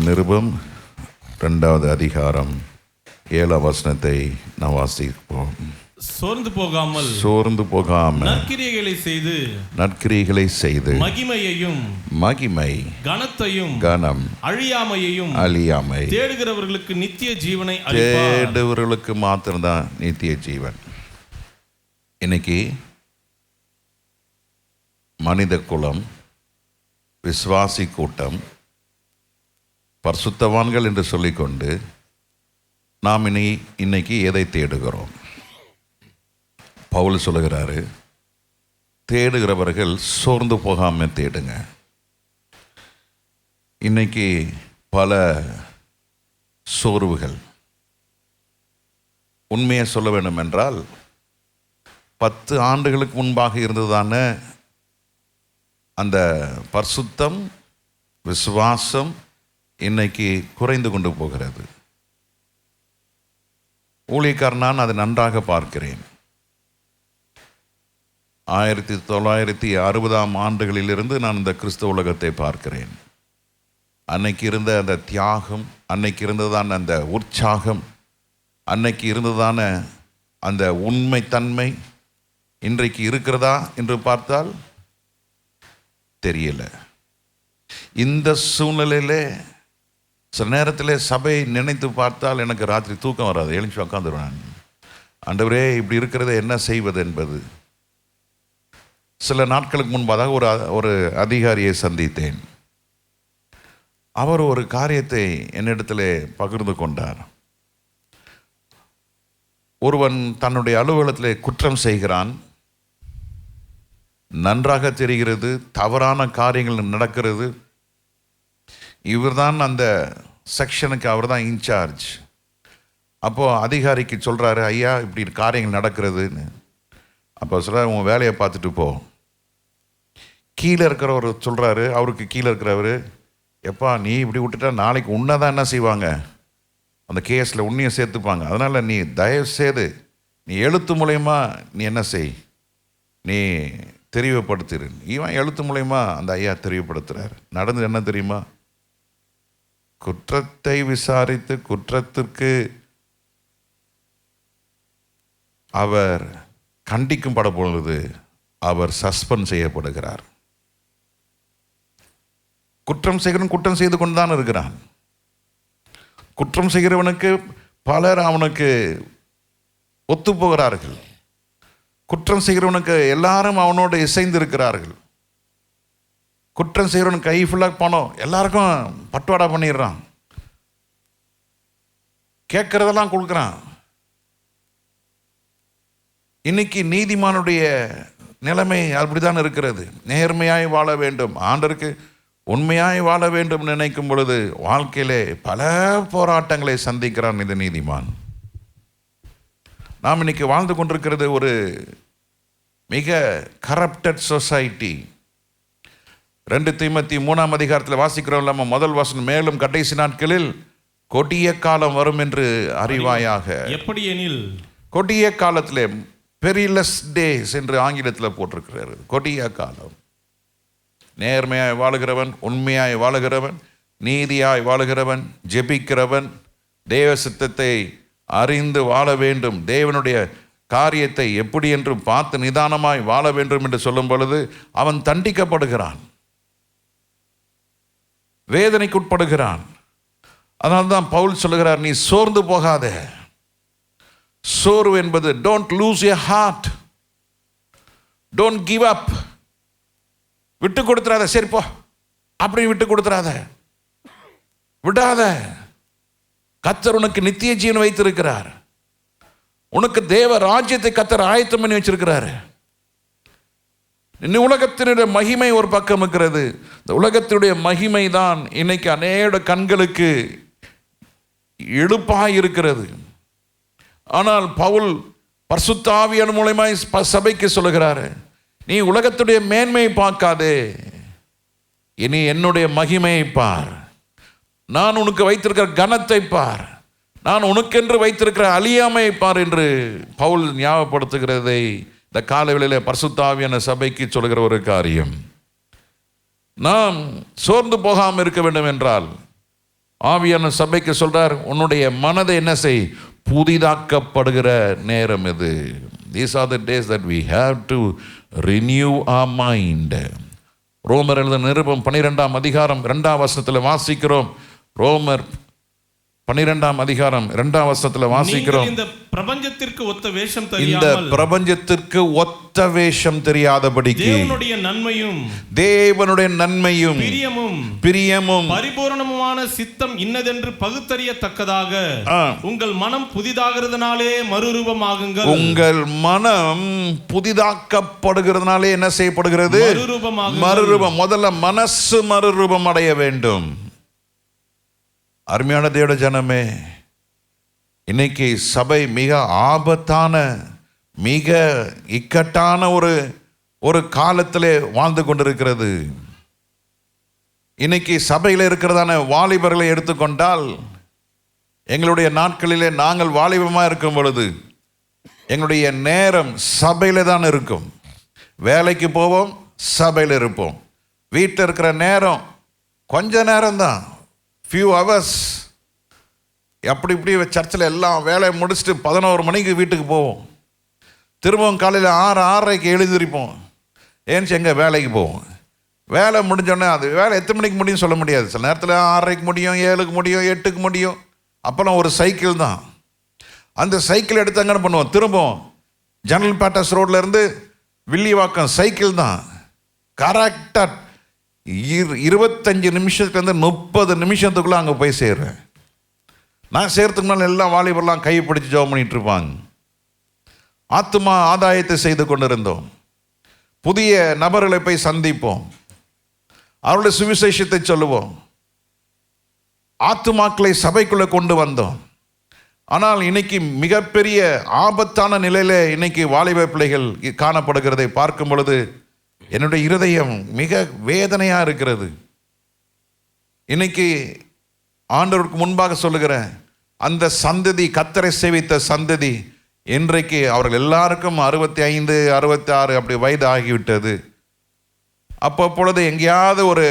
நிருபம் 2வது அதிகாரம் 7ஆம் வசனத்தை நாம் வாசிப்போம். சோர்ந்து போகாமல் நற்கிரியைகளை செய்து மகிமை கனம் அழியாமை தேடுகிறவர்களுக்கு நித்திய ஜீவனை தேடுகிறவர்களுக்கு மாத்திரம்தான் நித்திய ஜீவன். இன்னைக்கு மனித குலம், விசுவாசி கூட்டம், பரிசுத்தவான்கள் என்று சொல்லிக்கொண்டு நாம் இன்னைக்கு எதை தேடுகிறோம்? பவுல் சொல்லுகிறாரு, தேடுகிறவர்கள் சோர்ந்து போகாமல் தேடுங்க. இன்னைக்கு பல சோர்வுகள். உண்மையை சொல்ல வேண்டும் என்றால் 10 ஆண்டுகளுக்கு முன்பாக இருந்ததான அந்த பரிசுத்தம், விசுவாசம் இன்னைக்கு குறைந்து கொண்டு போகிறது. ஊழியக்காரன் நான் அதை நன்றாக பார்க்கிறேன். 1960ஆம் ஆண்டுகளிலிருந்து நான் இந்த கிறிஸ்தவ உலகத்தை பார்க்கிறேன். அன்னைக்கு இருந்த அந்த தியாகம், அன்னைக்கு இருந்ததான அந்த உற்சாகம், அன்னைக்கு இருந்ததான அந்த உண்மைத்தன்மை இன்றைக்கு இருக்கிறதா என்று பார்த்தால் தெரியல. இந்த சூழ்நிலையிலே சில நேரத்தில் சபையை நினைத்து பார்த்தால் எனக்கு ராத்திரி தூக்கம் வராது. எழுச்சி உட்காந்துருவேன். ஆண்டவரே, இப்படி இருக்கிறத என்ன செய்வது என்பது. சில நாட்களுக்கு முன்பாக ஒரு அதிகாரியை சந்தித்தேன். அவர் ஒரு காரியத்தை என்னிடத்தில் பகிர்ந்து கொண்டார். ஒருவன் தன்னுடைய அலுவலகத்தில் குற்றம் செய்கிறான், நன்றாக தெரிகிறது, தவறான காரியங்கள் நடக்கிறது. இவர்தான் அந்த செக்ஷனுக்கு அவர் தான் இன்சார்ஜ். அப்போது அதிகாரிக்கு சொல்கிறாரு, ஐயா இப்படி காரியங்கள் நடக்கிறதுன்னு. அப்போ சொல்கிறார், உன் வேலையை பார்த்துட்டு போ. கீழே இருக்கிறவர் சொல்கிறாரு, அவருக்கு கீழே இருக்கிறவர், எப்பா நீ இப்படி விட்டுட்டா நாளைக்கு உன்னை தான் என்ன செய்வாங்க, அந்த கேஸில் உன்னையும் சேர்த்துப்பாங்க. அதனால் நீ தயவுசெய்து நீ எழுத்து மூலயமா நீ என்ன செய், நீ தெரிவுபடுத்திரு. இவன் எழுத்து மூலயமா அந்த ஐயா தெரிவுபடுத்துகிறார். நடந்தது என்ன தெரியுமா? குற்றத்தை விசாரித்து குற்றத்திற்கு அவர் கண்டிக்கும் பட பொழுது அவர் சஸ்பெண்ட் செய்யப்படுகிறார். குற்றம் செய்கிறவன் குற்றம் செய்து கொண்டுதான் இருக்கிறான். குற்றம் செய்கிறவனுக்கு பலர் அவனுக்கு ஒத்துப்போகிறார்கள். குற்றம் செய்கிறவனுக்கு எல்லாரும் அவனோடு இசைந்து இருக்கிறார்கள். குற்றம் செய்கிறவன் கை ஃபுல்லாக பணம், எல்லாருக்கும் பட்டுவாடா பண்ணிடுறான், கேட்கறதெல்லாம் கொடுக்குறான். இன்னைக்கு நீதிமானுடைய நிலைமை அப்படிதான் இருக்கிறது. நேர்மையாய் வாழ வேண்டும், ஆண்டருக்கு உண்மையாய் வாழ வேண்டும் நினைக்கும் பொழுது வாழ்க்கையிலே பல போராட்டங்களை சந்திக்கிறான் இந்த நீதிமான். நாம் இன்னைக்கு வாழ்ந்து கொண்டிருக்கிறது ஒரு மிக கரப்டட் சொசைட்டி. 2 தீமோத்தேயு 3ஆம் அதிகாரத்தில் வாசிக்கிறோம் இல்லாமல் முதல் வசனம், மேலும் கடைசி நாட்களில் கொடிய காலம் வரும் என்று அறிவாயாக. எப்படி எனில், கொடிய காலத்திலே, பெரிலஸ் டேஸ் என்று ஆங்கிலத்தில் போட்டிருக்கிறாரு. கொடிய காலம். நேர்மையாய் வாழுகிறவன், உண்மையாய் வாழுகிறவன், நீதியாய் வாழுகிறவன், ஜெபிக்கிறவன், தேவ சித்தத்தை அறிந்து வாழ வேண்டும், தேவனுடைய காரியத்தை எப்படி என்று பார்த்து நிதானமாய் வாழ வேண்டும் என்று சொல்லும் பொழுது அவன் தண்டிக்கப்படுகிறான், வேதனைக்குட்படுகிறான். அதனால்தான் பவுல் சொல்லுகிறார், நீ சோர்ந்து போகாத. சோர்வு என்பது don't lose your heart, don't give up. விட்டு கொடுத்துறாத, சரிப்போ அப்படி விட்டு கொடுத்துறாத, விடாத. கர்த்தர் உனக்கு நித்திய ஜீவன் வைத்திருக்கிறார். உனக்கு தேவ ராஜ்யத்தை கர்த்தர் ஆயத்தம் பண்ணி வச்சிருக்கிறாரு. இந்த உலகத்தினுடைய மகிமை ஒரு பக்கம் இருக்கிறது. இந்த உலகத்தினுடைய மகிமை தான் இன்னைக்கு அநேக கண்களுக்கு இழுப்பாக இருக்கிறது. ஆனால் பவுல் பரிசுத்த ஆவியின் மூலமாய் சபைக்கு சொல்லுகிறாரு, நீ உலகத்துடைய மேன்மையை பார்க்காதே, இனி என்னுடைய மகிமையை பார். நான் உனக்கு வைத்திருக்கிற கனத்தை பார், நான் உனக்கென்று வைத்திருக்கிற அழியாமையை பார் என்று பவுல் ஞாபகப்படுத்துகிறதை இந்த காலவேளையிலே பரிசுத்த ஆவியான சபைக்கு சொல்கிற ஒரு காரியம். நாம் சோர்ந்து போகாமல் இருக்க வேண்டும் என்றால் ஆவியான சபைக்கு சொல்றார், உன்னுடைய மனதை என்ன செய், புதிதாக்கப்படுகிற நேரம் இது. These are the days that we have to renew our mind. ரோமர் எழுதின நிருபம் 12ஆம் அதிகாரம் 2ஆம் வசனத்தில் வாசிக்கிறோம். ரோமர் 12ஆம் அதிகாரம் 2ஆம் வசனத்தில் வாசிக்கிறோம். இந்த பிரபஞ்சத்திற்கு ஒத்த வேஷம் இந்த தெரியாமல், பிரபஞ்சத்திற்கு ஒத்த வேஷம் தெரியாதபடிக்கு தேவனுடைய நன்மையும் பிரியமும் பரிபூரணமுமான சித்தம் இன்னதென்று பகுத்தறியத்தக்கதாக உங்கள் மனம் புதிதாகிறதுனாலே மறுரூபமாகுங்கள். உங்கள் மனம் புதிதாக்கப்படுகிறதுனாலே என்ன செய்யப்படுகிறது? மறுரூபம். முதல்ல மனசு மறுரூபம் அடைய வேண்டும். அருமையான தேவ ஜனமே, இன்னைக்கு சபை மிக ஆபத்தான, மிக இக்கட்டான ஒரு காலத்திலே வாழ்ந்து கொண்டிருக்கிறது. இன்னைக்கு சபையில் இருக்கிறதான வாலிபர்களை எடுத்துக்கொண்டால், எங்களுடைய நாட்களிலே நாங்கள் வாலிபமாக இருக்கும் பொழுது எங்களுடைய நேரம் சபையில தான் இருக்கும். வேலைக்கு போவோம், சபையில் இருப்போம். வீட்டில் இருக்கிற நேரம் கொஞ்ச நேரம்தான், ஃபியூ ஹவர்ஸ். அப்படி இப்படி சர்ச்சில் எல்லாம் வேலையை முடிச்சுட்டு 11 மணிக்கு வீட்டுக்கு போவோம். திரும்பவும் காலையில் 6:30க்கு எழுந்திருப்போம். ஏன்ச்சு எங்கே வேலைக்கு போவோம். வேலை முடிஞ்சோடனே அது வேலை எத்தனை மணிக்கு முடியும் சொல்ல முடியாது. சில நேரத்தில் 6:30க்கு முடியும், 7க்கு முடியும், 8க்கு முடியும். அப்போலாம் ஒரு சைக்கிள் தான். அந்த சைக்கிள் எடுத்து அங்கே பண்ணுவோம். திரும்பவும் ஜெனரல் பேட்டர்ஸ் ரோட்லேருந்து வில்லிவாக்கம் சைக்கிள் தான். கரெக்டாக 25 நிமிஷத்துலேருந்து 30 நிமிஷத்துக்குள்ளே அங்கே போய் சேர்றேன். நான் சேர்த்துக்கு முன்னால் எல்லாம் வாலிபர்லாம் கை பிடிச்சி ஜெபம் பண்ணிட்டு இருப்பாங்க. ஆத்துமா ஆதாயத்தை செய்து கொண்டிருந்தோம். புதிய நபர்களை போய் சந்திப்போம், அவருடைய சுவிசேஷத்தை சொல்லுவோம், ஆத்துமாக்களை சபைக்குள்ளே கொண்டு வந்தோம். ஆனால் இன்னைக்கு மிகப்பெரிய ஆபத்தான நிலையில் இன்னைக்கு வாலிப பிள்ளைகள் காணப்படுகிறதை பார்க்கும் பொழுது என்னுடைய இருதயம் மிக வேதனையாக இருக்கிறது. இன்னைக்கு ஆண்டவருக்கு முன்பாக சொல்லுகிறேன், அந்த சந்ததி, கர்த்தரை சேவித்த சந்ததி, இன்றைக்கு அவர்கள் எல்லாருக்கும் 65, 66 அப்படி வயது ஆகிவிட்டது. அப்பொழுது எங்கேயாவது ஒரு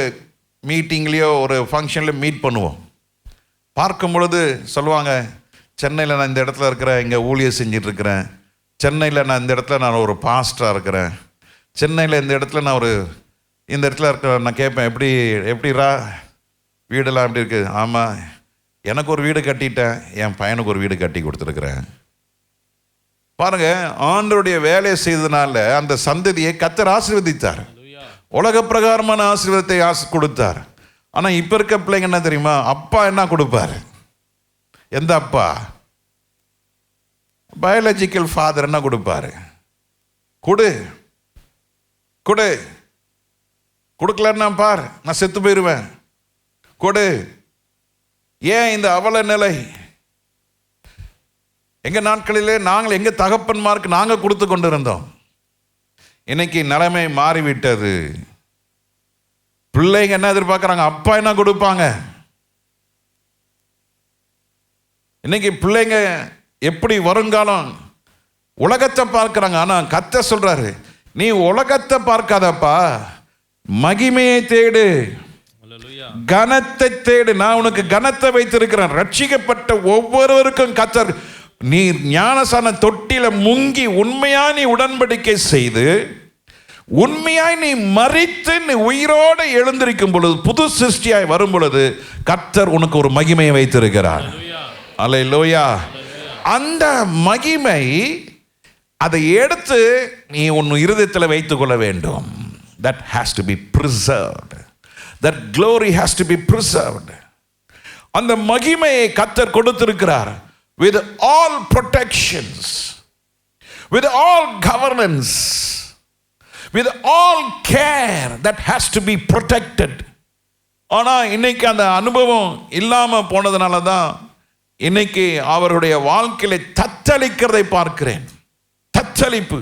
மீட்டிங்லேயோ ஒரு ஃபங்க்ஷனில் மீட் பண்ணுவோம். பார்க்கும் பொழுது சொல்லுவாங்க, சென்னையில் நான் இந்த இடத்துல இருக்கிறேன், இங்கே ஊழியர் செஞ்சிட்ருக்கிறேன். சென்னையில் நான் இந்த இடத்துல நான் ஒரு பாஸ்டராக இருக்கிறேன். சென்னையில் இந்த இடத்துல நான் இந்த இடத்துல இருக்க. நான் கேட்பேன், எப்படிரா வீடெல்லாம் எப்படி இருக்குது? ஆமாம், எனக்கு ஒரு வீடு கட்டிட்டேன், என் பையனுக்கு ஒரு வீடு கட்டி கொடுத்துருக்குறேன். பாருங்கள், ஆண்டவருடைய வேலையை செய்ததுனால அந்த சந்ததியை கர்த்தர் ஆசீர்வதித்தார். உலக பிரகாரமான ஆசீர்வாதத்தை கொடுத்தார். ஆனால் இப்போ இருக்க பிள்ளைங்க என்ன தெரியுமா? அப்பா என்ன கொடுப்பார்? எந்த அப்பா? பயாலஜிக்கல் ஃபாதர் என்ன கொடுப்பாரு? கொடுக்கலன்னா பார், நான் செத்து போயிடுவேன், கொடு. ஏன் இந்த அவல நிலை? எங்க நாட்களிலே நாங்கள் எங்க தகப்பன்மாருக்கு நாங்கள் கொடுத்து கொண்டு இருந்தோம். இன்னைக்கு நிலைமை மாறிவிட்டது. பிள்ளைங்க என்ன எதிர்பார்க்குறாங்க? அப்பா என்ன கொடுப்பாங்க? இன்னைக்கு பிள்ளைங்க எப்படி வருங்காலம் உலகத்தை பார்க்குறாங்க. ஆனால் கர்த்தர் சொல்றாரு, நீ உலகத்தை பார்க்காதப்பா, மகிமையை தேடு, கனத்தை தேடு. நான் உனக்கு கனத்தை வைத்திருக்கிறேன். ரட்சிக்கப்பட்ட ஒவ்வொருவருக்கும் கர்த்தர், நீ ஞானசான தொட்டில முங்கி உண்மையா நீ உடன்படிக்கை செய்து உண்மையாய் நீ மரித்து நீ உயிரோடு எழுந்திருக்கும் பொழுது, புது சிருஷ்டியாய் வரும் பொழுது கர்த்தர் உனக்கு ஒரு மகிமையை வைத்திருக்கிறார். அல்லேலூயா. அந்த மகிமை அதை எடுத்து நீ உன் இருதயத்தில் வைத்துக் கொள்ள வேண்டும். That has to be preserved. That glory has to be preserved. அந்த மகிமையை கர்த்தர் கொடுத்திருக்கிறார். With all protections, with all governance, with all care that has to be protected. ஆனால் இன்னைக்கு அந்த அனுபவம் இல்லாமல் போனதுனால தான் இன்னைக்கு அவருடைய வாழ்க்கையில தத்தளிக்கிறதை பார்க்கிறேன். தத்தளிப்பு,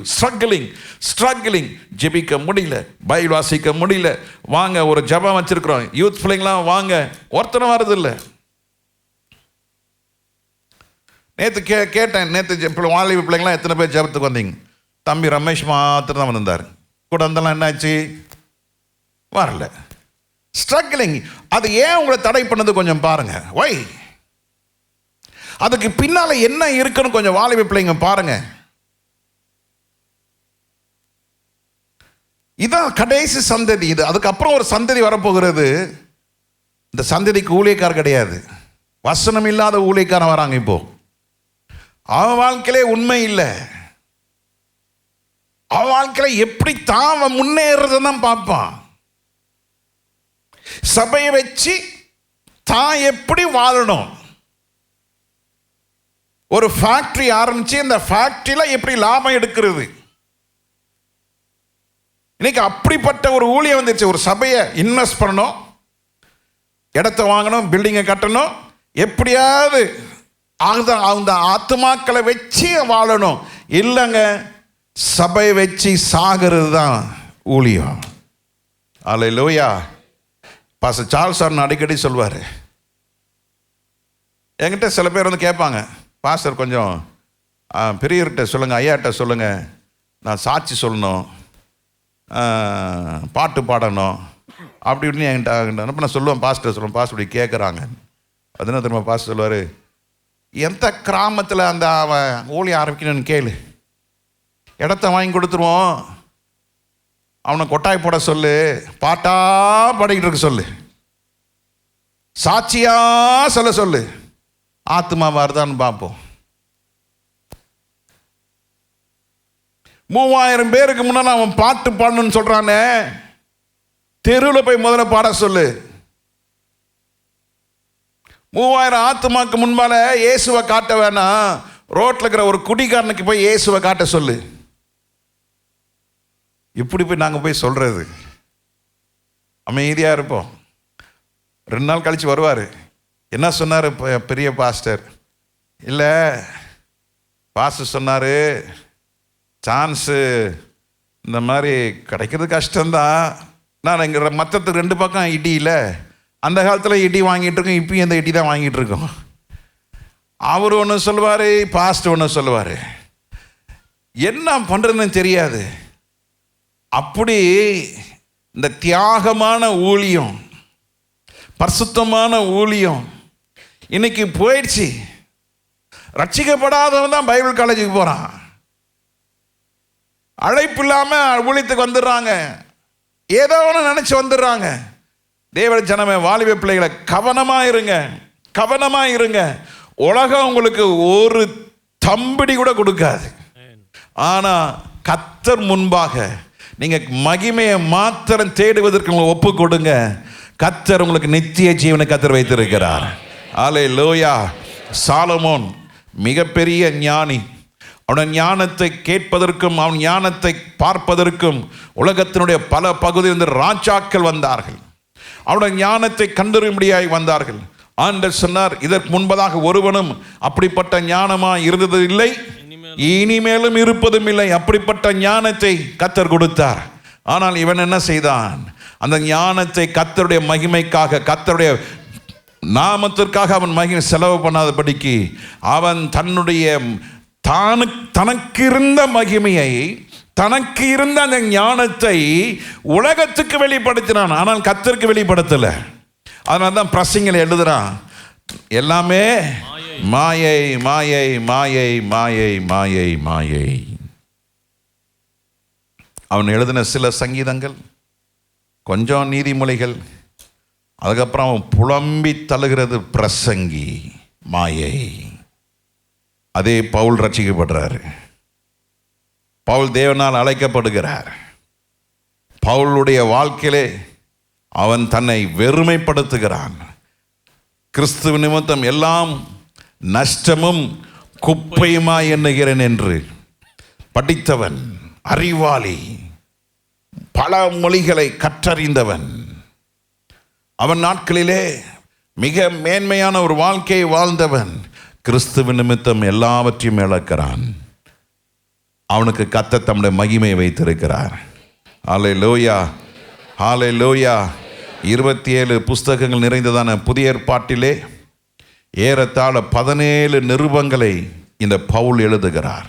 ஸ்ட்ரகிளிங். ஜெபிக்க முடியல, பைபிள் வாசிக்க முடியல. வாங்க ஒரு ஜெபம் வச்சிருக்கிறோம், யூத் பிள்ளைங்களாம் வாங்க, ஒருத்தனை வரதில்லை. நேற்று கேட்டேன், நேற்று வாலிப பிள்ளைங்களாம் எத்தனை பேர் ஜெபத்துக்கு வந்தீங்க? தம்பி ரமேஷ் மாத்திரம் தான் வந்திருந்தார். கூட வந்தெல்லாம் என்னாச்சு? வரல. ஸ்ட்ரகிளிங். அது ஏன் உங்களை தடை பண்ணது கொஞ்சம் பாருங்க. வை, அதுக்கு பின்னால என்ன இருக்குன்னு கொஞ்சம் வாலிப பிள்ளைங்க பாருங்க. இதான் கடைசி சந்ததி. இது அதுக்கப்புறம் ஒரு சந்ததி வரப்போகிறது. இந்த சந்ததிக்கு ஊழியக்காரர் கிடையாது, வசனம் இல்லாத ஊழியக்காரன் வராங்க. இப்போ அவன் வாழ்க்கையிலே உண்மை இல்லை, அவன் வாழ்க்கையில எப்படி தான் முன்னேறதான் பார்ப்பான். சபையை வச்சு தான் எப்படி வாழணும், ஒரு ஃபேக்டரி ஆரம்பிச்சு இந்த ஃபேக்டரியில எப்படி லாபம் எடுக்கிறது. இன்னைக்கு அப்படிப்பட்ட ஒரு ஊழியம் வந்துருச்சு. ஒரு சபையை இன்வெஸ்ட் பண்ணணும், இடத்த வாங்கணும், பில்டிங்கை கட்டணும், எப்படியாவது அந்த ஆத்துமாக்களை வச்சு வாழணும். இல்லைங்க, சபையை வச்சு சாகிறது தான் ஊழியம். அல்லேலூயா. பாஸ்டர் சார்ல்ஸ் சார் அடிக்கடி சொல்வார். என்கிட்ட சில பேர் வந்து கேட்பாங்க, பாஸ்டர் கொஞ்சம் பெரியவர்கிட்ட சொல்லுங்கள், ஐயாட்ட சொல்லுங்கள், நான் சாட்சி சொல்லணும், பாட்டு பாடணும் அப்படி இப்படின்னு என்கிட்ட. அப்போ நான் சொல்லுவேன், பாஸ்டர் சொல்லுவேன், பாஸ்டர் இப்படி கேட்குறாங்க. அதுனா திரும்ப பாஸ்டர் சொல்லுவார், எந்த கிராமத்தில் அந்த அவன் ஊழியம் ஆரம்பிக்கணும்னு கேளு, இடத்த வாங்கி கொடுத்துருவோம், அவனை கொட்டாய் போட சொல்லு, பாட்டா பாடிக்கிட்டு இருக்க சொல்லு, சாட்சியா சொல்ல சொல்லு, ஆத்மா வருதான்னு பார்ப்போம். 3000 பேருக்கு முன்னாடி அவன் பாட்டு பாடணும்னு சொல்றானே, தெருவில் போய் முதல்ல பாட சொல்லு. 3000 ஆத்மாக்கு முன்பால இயேசுவை காட்ட வேணாம், ரோட்ல இருக்கிற ஒரு குடிகாரனுக்கு போய் இயேசுவை காட்ட சொல்லு. இப்படி போய் நாங்கள் போய் சொல்றது, அமைதியாக இருப்போம். 2 நாள் கழிச்சு வருவார். என்ன சொன்னார் பெரிய பாஸ்டர்? இல்லை, பாஸ்டர் சொன்னார், சான்ஸு இந்த மாதிரி கிடைக்கிறது கஷ்டம்தான். நான் இங்கே மற்றத்துக்கு 2 பக்கம் இடி இல்லை, அந்த காலத்தில் இடி வாங்கிட்டு இருக்கோம், இப்பயும் அந்த இடி தான் வாங்கிட்டு இருக்கோம். அவர் ஒன்று சொல்லுவார், பாஸ்டர் ஒன்று சொல்லுவார், என்ன பண்ணுறதுன்னு தெரியாது. அப்படி இந்த தியாகமான ஊழியம், பரிசுத்தமான ஊழியம் இன்னைக்கு போயிடுச்சு. ரட்சிக்கப்படாதவன் தான் பைபிள் காலேஜுக்கு போகிறான், அழைப்பு இல்லாமல் ஊழியத்துக்கு வந்துடுறாங்க, ஏதோ ஒன்று நினச்சி வந்துடுறாங்க. தேவ ஜனமே, வாலிப பிள்ளைகளை கவனமாக இருங்க, கவனமாக இருங்க. உலகம் உங்களுக்கு ஒரு தம்பிடி கூட கொடுக்காது. ஆனால் கர்த்தர் முன்பாக நீங்கள் மகிமையை மாத்திரம் தேடுவதற்கு உங்களை ஒப்பு கொடுங்க. கர்த்தர் உங்களுக்கு நித்திய ஜீவனை கர்த்தர் வைத்திருக்கிறார். அல்லேலூயா. சாலமோன் மிகப்பெரிய ஞானி. அவன் ஞானத்தை கேட்பதற்கும் அவன் ஞானத்தை பார்ப்பதற்கும் உலகத்தினுடைய பல பகுதியிலிருந்து ராஜாக்கள் வந்தார்கள், அவனுடைய ஞானத்தை கண்டறியும்படியாய் வந்தார்கள். ஆண்டவர் சொன்னார், இதற்கு முன்பதாக ஒருவனும் அப்படிப்பட்ட ஞானமா இருந்தது இல்லை, இனிமேலும் இருப்பதும் இல்லை. அப்படிப்பட்ட ஞானத்தை கர்த்தர் கொடுத்தார். ஆனால் இவன் என்ன செய்தான்? அந்த ஞானத்தை கர்த்தருடைய மகிமைக்காக, கர்த்தருடைய நாமத்திற்காக அவன் மகிமை செலவு பண்ணாதபடிக்கு அவன் தன்னுடைய தனக்கு இருந்த மகிமையை, தனக்கு இருந்த அந்த ஞானத்தை உலகத்துக்கு வெளிப்படுத்தினான். ஆனால் கர்த்தருக்கு வெளிப்படுத்தல. அதனால தான் பிரசங்கில எழுதுறான், எல்லாமே மாயை மாயை மாயை மாயை மாயை மாயை. அவன் எழுதின சில சங்கீதங்கள், கொஞ்சம் நீதிமொழிகள், அதுக்கப்புறம் அவன் புலம்பி தழுகிறது பிரசங்கி, மாயை. அதே பவுல் ரட்சிக்கப்படுறாரு, பவுல் தேவனால் அழைக்கப்படுகிறார். பவுலுடைய வாழ்க்கையிலே அவன் தன்னை வெறுமைப்படுத்துகிறான். கிறிஸ்துவ நிமித்தம் எல்லாம் நஷ்டமும் குப்பையுமாய் எண்ணுகிறேன் என்று. படித்தவன், அறிவாளி, பல மொழிகளை கற்றறிந்தவன். அவன் நாட்களிலே மிக மேன்மையான ஒரு வாழ்க்கையை வாழ்ந்தவன். கிறிஸ்துவ நிமித்தம் எல்லாவற்றையும் இழக்கிறான். அவனுக்கு கர்த்தர் தம்முடைய மகிமையை வைத்திருக்கிறார். ஹல்லேலூயா, ஹல்லேலூயா. 27 புஸ்தகங்கள் நிறைந்ததான புதிய ஏற்பாட்டிலே ஏறத்தாழ 17 நிருபங்களை இந்த பவுல் எழுதுகிறார்.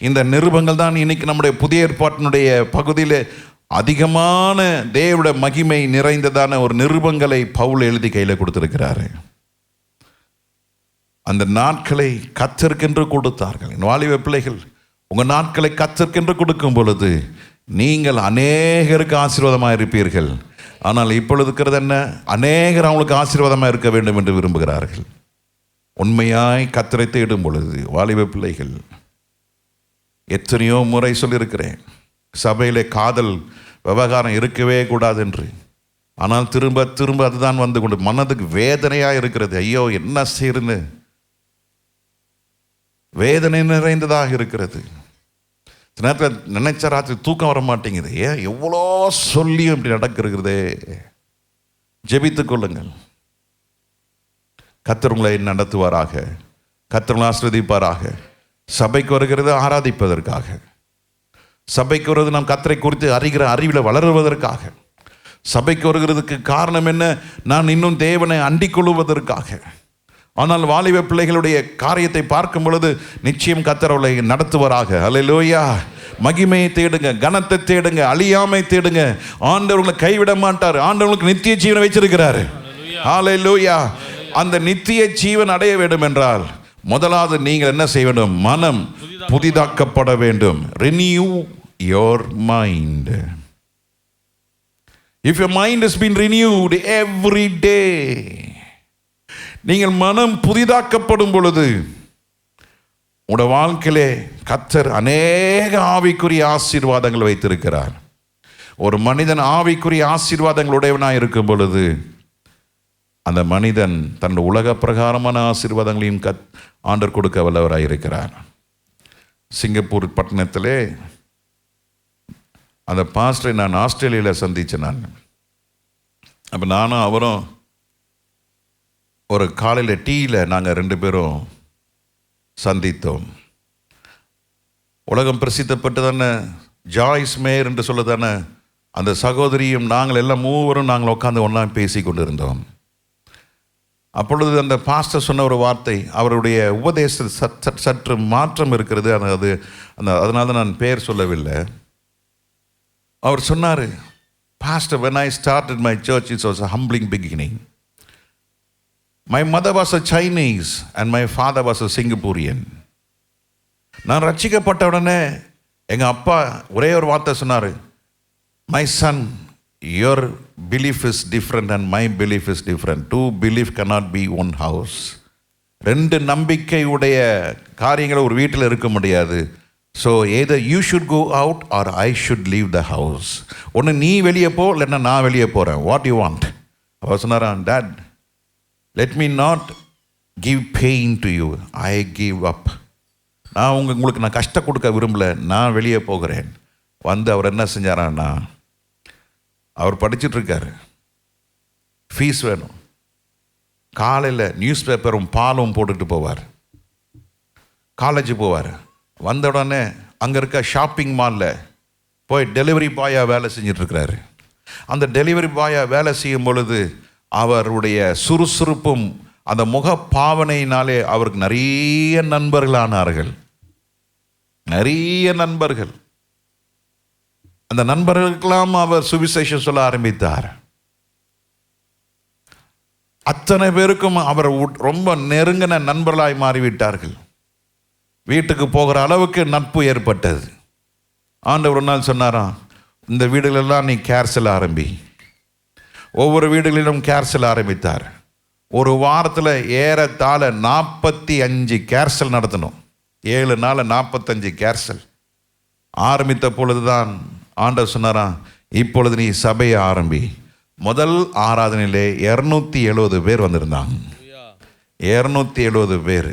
இந்த நிருபங்கள் தான் இன்னைக்கு நம்முடைய புதிய ஏற்பாட்டினுடைய பகுதியில் அதிகமான தேவனுடைய மகிமை நிறைந்ததான ஒரு நிருபங்களை பவுல் எழுதி கையில் கொடுத்திருக்கிறாரு. அந்த நாட்களை கர்த்தருக்கென்று கொடுத்தார்கள். வாலிப பிள்ளைகள், உங்கள் நாட்களை கர்த்தருக்கென்று கொடுக்கும் பொழுது நீங்கள் அநேகருக்கு ஆசீர்வாதமாக இருப்பீர்கள். ஆனால் இப்பொழுது இருக்கிறது என்ன? அநேகர் அவங்களுக்கு ஆசீர்வாதமாக இருக்க வேண்டும் என்று விரும்புகிறார்கள். உண்மையாய் கர்த்தரை தேடும் பொழுது வாலிப பிள்ளைகள், எத்தனையோ முறை சொல்லியிருக்கிறேன், சபையிலே காதல் விவகாரம் இருக்கவே கூடாது என்று. ஆனால் திரும்ப திரும்ப அதுதான் வந்து கொண்டு மனதுக்கு வேதனையாக இருக்கிறது. ஐயோ என்ன செய்யறதுன்னு வேதனை நிறைந்ததாக இருக்கிறது. நேரத்தில் நினைச்ச ராத்திரி தூக்கம் வர மாட்டேங்குது. ஏன் எவ்வளோ சொல்லியும் இப்படி நடக்கிறதே? ஜெபித்துக் கொள்ளுங்கள். கர்த்தர் உங்களை நடத்துவாராக, கர்த்தர் உங்களை ஆசீர்வதிப்பாராக. சபைக்கு வருகிறது ஆராதிப்பதற்காக, சபைக்கு வருவது நாம் கர்த்தரை குறித்து அறிகிற அறிவில் வளருவதற்காக. சபைக்கு வருகிறதுக்கு காரணம் என்ன? நான் இன்னும் தேவனை அண்டிக் கொள்வதற்காக. ஆனால் வாலிப பிள்ளைகளுடைய காரியத்தை பார்க்கும் பொழுது நிச்சயம் கர்த்தர் அவர்களை நடத்துவாராக. அல்லேலூயா. மகிமையை தேடுங்க, கனத்தை தேடுங்க, அழியாமை தேடுங்க. ஆண்டவர் உங்களை கைவிட மாட்டார். ஆண்டவர்களுக்கு நித்திய ஜீவனை வச்சிருக்கிறாரு. அல்லேலூயா. அந்த நித்திய ஜீவன் அடைய வேண்டும் என்றால் முதலாவது நீங்கள் என்ன செய்ய வேண்டும்? மனம் புதிதாக்கப்பட வேண்டும். Renew your mind. If your mind has been renewed every day, நீங்கள் மனம் புதிதாக்கப்படும் பொழுது உங்களோட வாழ்க்கையிலே கர்த்தர் அநேக ஆவிக்குரிய ஆசீர்வாதங்கள் வைத்திருக்கிறார். ஒரு மனிதன் ஆவிக்குரிய ஆசீர்வாதங்களுடையவனாக இருக்கும் பொழுது அந்த மனிதன் தன் உலக பிரகாரமான ஆசீர்வாதங்களையும் ஆண்டவர் கொடுக்க வல்லவராக இருக்கிறார். சிங்கப்பூர் பட்டணத்திலே அந்த பாஸ்டரை நான் ஆஸ்திரேலியாவில் சந்தித்தேன். நான் அப்போ நானும் அவரும் ஒரு காலையில் டீயில் நாங்கள் 2 பேரும் சந்தித்தோம். உலகம் பிரசித்தப்பட்டு தானே ஜாய்ஸ் மேயர் என்று சொல்ல தானே அந்த சகோதரியும் நாங்கள் எல்லாம் மூவரும் நாங்கள் உட்காந்து ஒன்றா பேசி கொண்டு இருந்தோம். அப்பொழுது அந்த பாஸ்டர் சொன்ன ஒரு வார்த்தை, அவருடைய உபதேச சற்று மாற்றம் இருக்கிறது. அதனால தான் நான் பேர் சொல்லவில்லை. அவர் சொன்னார், pastor, when I started my church it was a humbling beginning. My mother was a Chinese and my father was a Singaporean. நான் ரட்சிக்கப்பட்ட உடனே எங்கள் அப்பா ஒரே ஒரு வார்த்தை சொன்னார், my son, your belief is different and my belief is different. Two belief cannot be one house. 2 நம்பிக்கை உடைய காரியங்கள் ஒரு வீட்டில் இருக்க முடியாது. So either you should go out or I should leave the house. ஒன்று நீ வெளியே போ, இல்லைன்னா நான் வெளியே போகிறேன். What do you want? Our சொன்னாரான், Dad, let me not give pain to you. I give up. நான் உங்களுக்கு நான் கஷ்டம் கொடுக்க விரும்பலை, நான் வெளியே போகிறேன். வந்து அவர் என்ன செஞ்சாரான்னா, அவர் படிச்சுட்ருக்காரு, ஃபீஸ் வேணும். காலையில் நியூஸ் பேப்பரும் பாலும் போட்டுட்டு போவார். காலேஜ் போவார். வந்த உடனே அங்கே இருக்க ஷாப்பிங் மாலில் போய் டெலிவரி பாயாக வேலை செஞ்சிட்ருக்கிறாரு. அந்த டெலிவரி பாயாக வேலை செய்யும் பொழுது அவருடைய சுறுசுறுப்பும் அந்த முக பாவனையினாலே அவருக்கு நிறைய நண்பர்களானார்கள். நிறைய நண்பர்கள். அந்த நண்பர்களுக்கெல்லாம் அவர் சுவிசேஷம் சொல்ல ஆரம்பித்தார். அத்தனை பேருக்கும் அவர் ரொம்ப நெருங்கின நண்பர்களாய் மாறிவிட்டார்கள். வீட்டுக்கு போகிற அளவுக்கு நட்பு ஏற்பட்டது. ஆண்டவர் ஒரு நாள் சொன்னாராம், இந்த வீடுகளெல்லாம் நீ கேர் செல்ல ஆரம்பி. ஒவ்வொரு வீடுகளிலும் கேர் செல்ல ஆரம்பித்தார். ஒரு வாரத்தில் ஏறத்தாழ 45 கேர்சல் நடத்தணும். 7 நாள் 45 கேர்சல் ஆரம்பித்த பொழுது தான் ஆண்டவர் சொன்னாராம், இப்பொழுது நீ சபையை ஆரம்பி. முதல் ஆராதனையிலே 270 பேர் வந்திருந்தாங்க. 270 பேர்.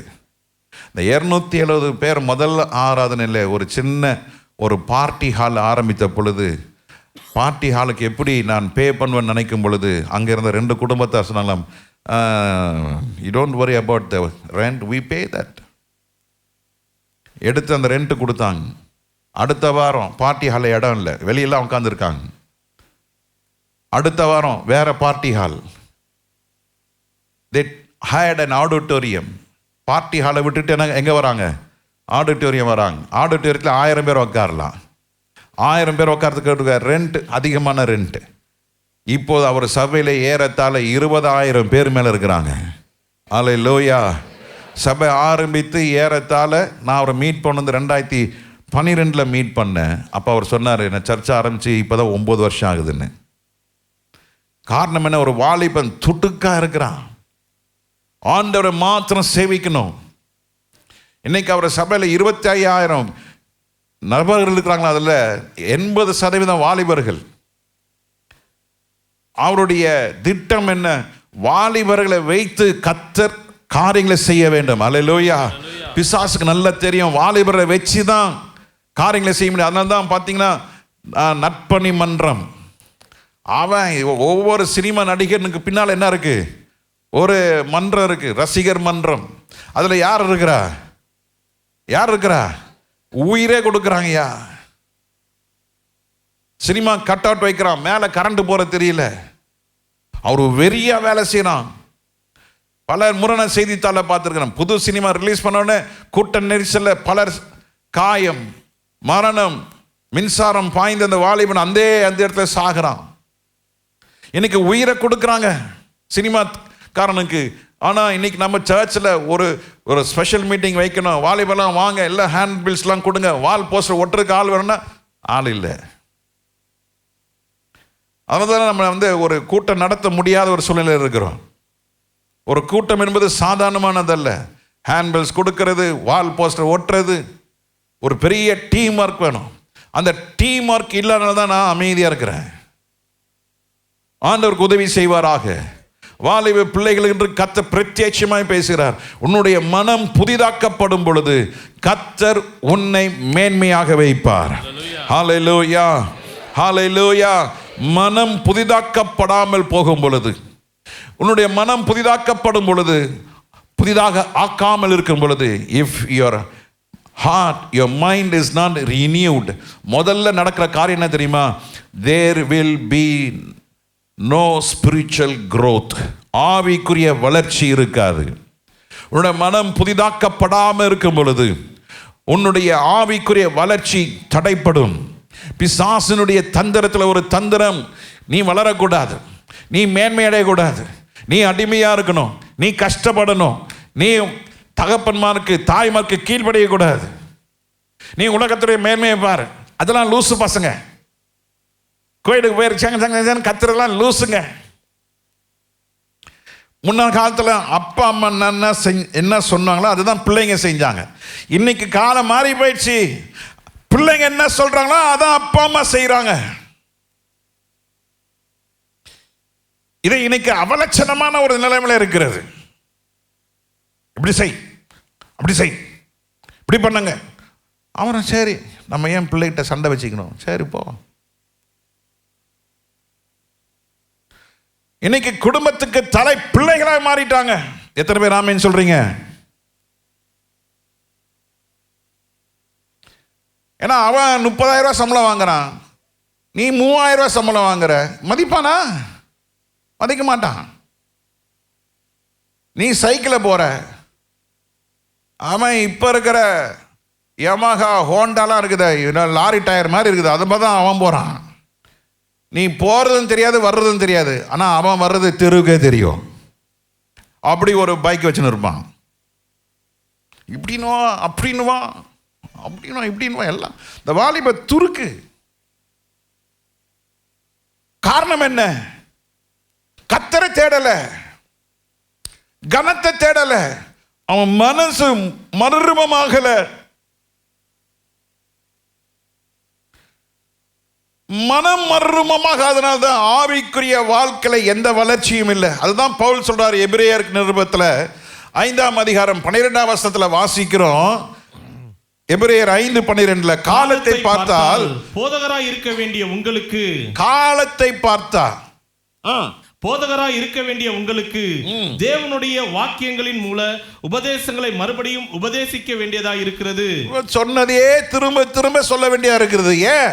இந்த 270 பேர் முதல் ஆராதனையில் ஒரு சின்ன ஒரு பார்ட்டி ஹால் ஆரம்பித்த பொழுது, பார்ட்டி ஹாலுக்கு எப்படி நான் பே பண்ணுவேன்னு நினைக்கும் பொழுது அங்கே இருந்த 2 குடும்பத்தார் சொன்னாலும், you don't worry about the rent, we pay that. எடுத்து அந்த ரெண்ட்டு கொடுத்தாங்க. அடுத்த வாரம் பார்ட்டி ஹாலில் இடம் இல்லை, வெளியெல்லாம் உட்காந்துருக்காங்க. அடுத்த வாரம் வேற party hall. They had an auditorium. Party ஹாலை விட்டுட்டு எங்கே வராங்க? ஆடிட்டோரியம் வராங்க. ஆடிட்டோரியத்தில் 1000 பேர் உட்காரலாம். 1000 பேர் உட்கார்றதுக்கு ரெண்ட், அதிகமான ரெண்ட். இப்போது அவர் சபையில் ஏறத்தாழ 20,000 பேர் மேலே இருக்கிறாங்க. அல்லேலூயா. சபை ஆரம்பித்து ஏறத்தாழ நான் அவரை மீட் பண்ணது 2012 மீட் பண்ணேன். அப்போ அவர் சொன்னார், என்ன சர்ச்சை ஆரம்பித்து இப்போ தான் 9 வருஷம் ஆகுதுன்னு. காரணம் என்ன? ஒரு வாலிபன் துட்டுக்காக இருக்கிறான், ஆண்டவரை மாத்திரம் சேவிக்கணும். இன்னைக்கு அவர் சபையில் 25,000 நபர்கள் இருக்கிறாங்களா, அதில் 80% வாலிபர்கள். அவருடைய திட்டம் என்ன? வாலிபர்களை வைத்து கர்த்தர் காரியங்களை செய்ய வேண்டும். அல்லேலூயா. பிசாசுக்கு நல்லா தெரியும், வாலிபரை வச்சு தான் காரியங்களை செய்ய முடியும். அதனால தான் பார்த்தீங்கன்னா நற்பணி மன்றம், அவன் ஒவ்வொரு சினிமா நடிகனுக்கு பின்னால் என்ன இருக்கு? ஒரு மன்றம் இருக்கு, ரசிகர் மன்றம். அதில் யார் இருக்கிறா? யார் இருக்கிறா? உயிரே கொடுக்குறாங்கய்யா. சினிமா கட் அவுட் வைக்கிறான், மேலே கரண்ட் போற தெரியல, அவரு வெறியா வேலை செய்யறான். பல முறை நான் செய்தித்தாள பார்த்துருக்கிறேன், புது சினிமா ரிலீஸ் பண்ண உடனே கூட்ட நெரிசல்ல பலர் காயம், மரணம், மின்சாரம் பாய்ந்த அந்த வாலிபன் அந்த இடத்துல சாகுறான். இன்னைக்கு உயிரை கொடுக்குறாங்க சினிமாக்காரனுக்கு. ஆனால் இன்னைக்கு நம்ம சர்ச்சில் ஒரு ஸ்பெஷல் மீட்டிங் வைக்கணும், வாலிபெல்லாம் வாங்க, எல்லாம் ஹேண்ட் பில்ஸ்லாம் கொடுங்க, வால் போஸ்டர் ஒட்டுறதுக்கு ஆள் வேணும்னா ஆள் இல்லை. அதனால நம்ம ஒரு கூட்டம் நடத்த முடியாத ஒரு சூழ்நிலையில் இருக்கிறோம். ஒரு கூட்டம் என்பது சாதாரணமானதல்ல. ஹேண்ட் பில்ஸ் கொடுக்கறது, வால் போஸ்டர் ஒட்டுறது, ஒரு பெரிய டீம் ஒர்க் வேணும். அந்த டீம் ஒர்க் இல்லாதனால தான் நான் அமைதியாக இருக்கிறேன். ஆண்டவருக்கு உதவி செய்வாராக. வாலிப பிள்ளைகள் என்று கர்த்தர் பிரத்யட்சமாய் பேசுகிறார். உன்னுடைய மனம் புதிதாக்கப்படும் பொழுது கர்த்தர் உன்னை மேன்மையாக வைப்பார். ஹல்லேலூயா, ஹல்லேலூயா. மனம் புதிதாக்கப்படாமல் போகும் பொழுது, உன்னுடைய மனம் புதிதாக்கப்படும் பொழுது, புதிதாக ஆக்காமல் இருக்கும் பொழுது, if your heart, your mind is not renewed, முதல்ல நடக்கிற காரியம் என்ன தெரியுமா? There will be no spiritual growth, ஆவிக்குரிய வளர்ச்சி இருக்காது. உன்னுடைய மனம் புதிதாக்கப்படாமல் இருக்கும் பொழுது உன்னுடைய ஆவிக்குரிய வளர்ச்சி தடைப்படும். பிசாசினுடைய தந்திரத்தில் ஒரு தந்திரம், நீ வளரக்கூடாது, நீ மேன்மையடையக்கூடாது, நீ அடிமையா இருக்கணும், நீ கஷ்டப்படணும், நீ தகப்பன்மாருக்கு தாய்மாருக்கு கீழ்ப்படியக்கூடாது, நீ உலகத்துடைய மேன்மையை பாரு. அதெல்லாம் லூசு பசங்க, கோயிலுக்கு போயிருச்சாங்க கத்துறதுலாம் லூசுங்க. முன்னாள் காலத்தில் அப்பா அம்மா என்ன சொன்னாங்களோ அதுதான் பிள்ளைங்க செஞ்சாங்க. இன்னைக்கு காலம் மாறி போயிடுச்சு, பிள்ளைங்க என்ன சொல்றாங்களோ அதான் அப்பா அம்மா செய்யறாங்க. இது இன்னைக்கு அவலட்சணமான ஒரு நிலைமையில இருக்கிறது. இப்படி செய், அப்படி செய், இப்படி பண்ணுங்க. அவன் சரி, நம்ம ஏன் பிள்ளைகிட்ட சண்டை வச்சுக்கணும், சரி போ. இன்னைக்கு குடும்பத்துக்கு தலை பிள்ளைகளாக மாறிட்டாங்க. எத்தனை பேர் ஆமேன்னு சொல்றீங்க? ஏன்னா அவன் 30,000 ரூபாய் சம்பளம் வாங்குறான், நீ 3,000 ரூபாய் சம்பளம் வாங்குற. மதிப்பானா? மதிக்க மாட்டான். நீ சைக்கிளை போற, அவன் இப்ப இருக்கிற யமஹா ஹோண்டாலாம் இருக்குது, லாரி டயர் மாதிரி இருக்குது, அது மாதிரி தான் அவன் போறான். நீ போறதும் தெரியாது, வர்றதும் தெரியாது, ஆனா அவன் வர்றது தெருவுக்கே தெரியும். அப்படி ஒரு பைக் வச்சுன்னு இருப்பான். இப்படின்னுவா, அப்படின்னுவா, அப்படின்னுவா, இப்படின்னுவா. எல்லாம் இந்த வாலிப துருக்கு. காரணம் என்ன? கர்த்தரை தேடல, கனத்தை தேடல, அவன் மனசு மறுரூபமாகல. மனம் மறுரூபமாக, அதனால்தான் ஆவிக்குரிய வாழ்க்கையில எந்த வளர்ச்சியும் இல்லை. அதுதான் பவுல் சொல்றார் எபிரேயர் நிருபத்தில் 5ஆம் அதிகாரம் 12ஆம் வசனத்தில் வாசிக்கிறோம். எபிரேயர் 5:12 காலத்தை பார்த்தால் போதகராய் இருக்க வேண்டிய உங்களுக்கு, காலத்தை பார்த்தா போதகராய் இருக்க வேண்டிய உங்களுக்கு தேவனுடைய வாக்கியங்களின் மூல உபதேசங்களை மறுபடியும் உபதேசிக்க வேண்டியதா இருக்கிறது. சொன்னதையே திரும்ப திரும்ப சொல்ல வேண்டியதா இருக்கிறது. ஏன்?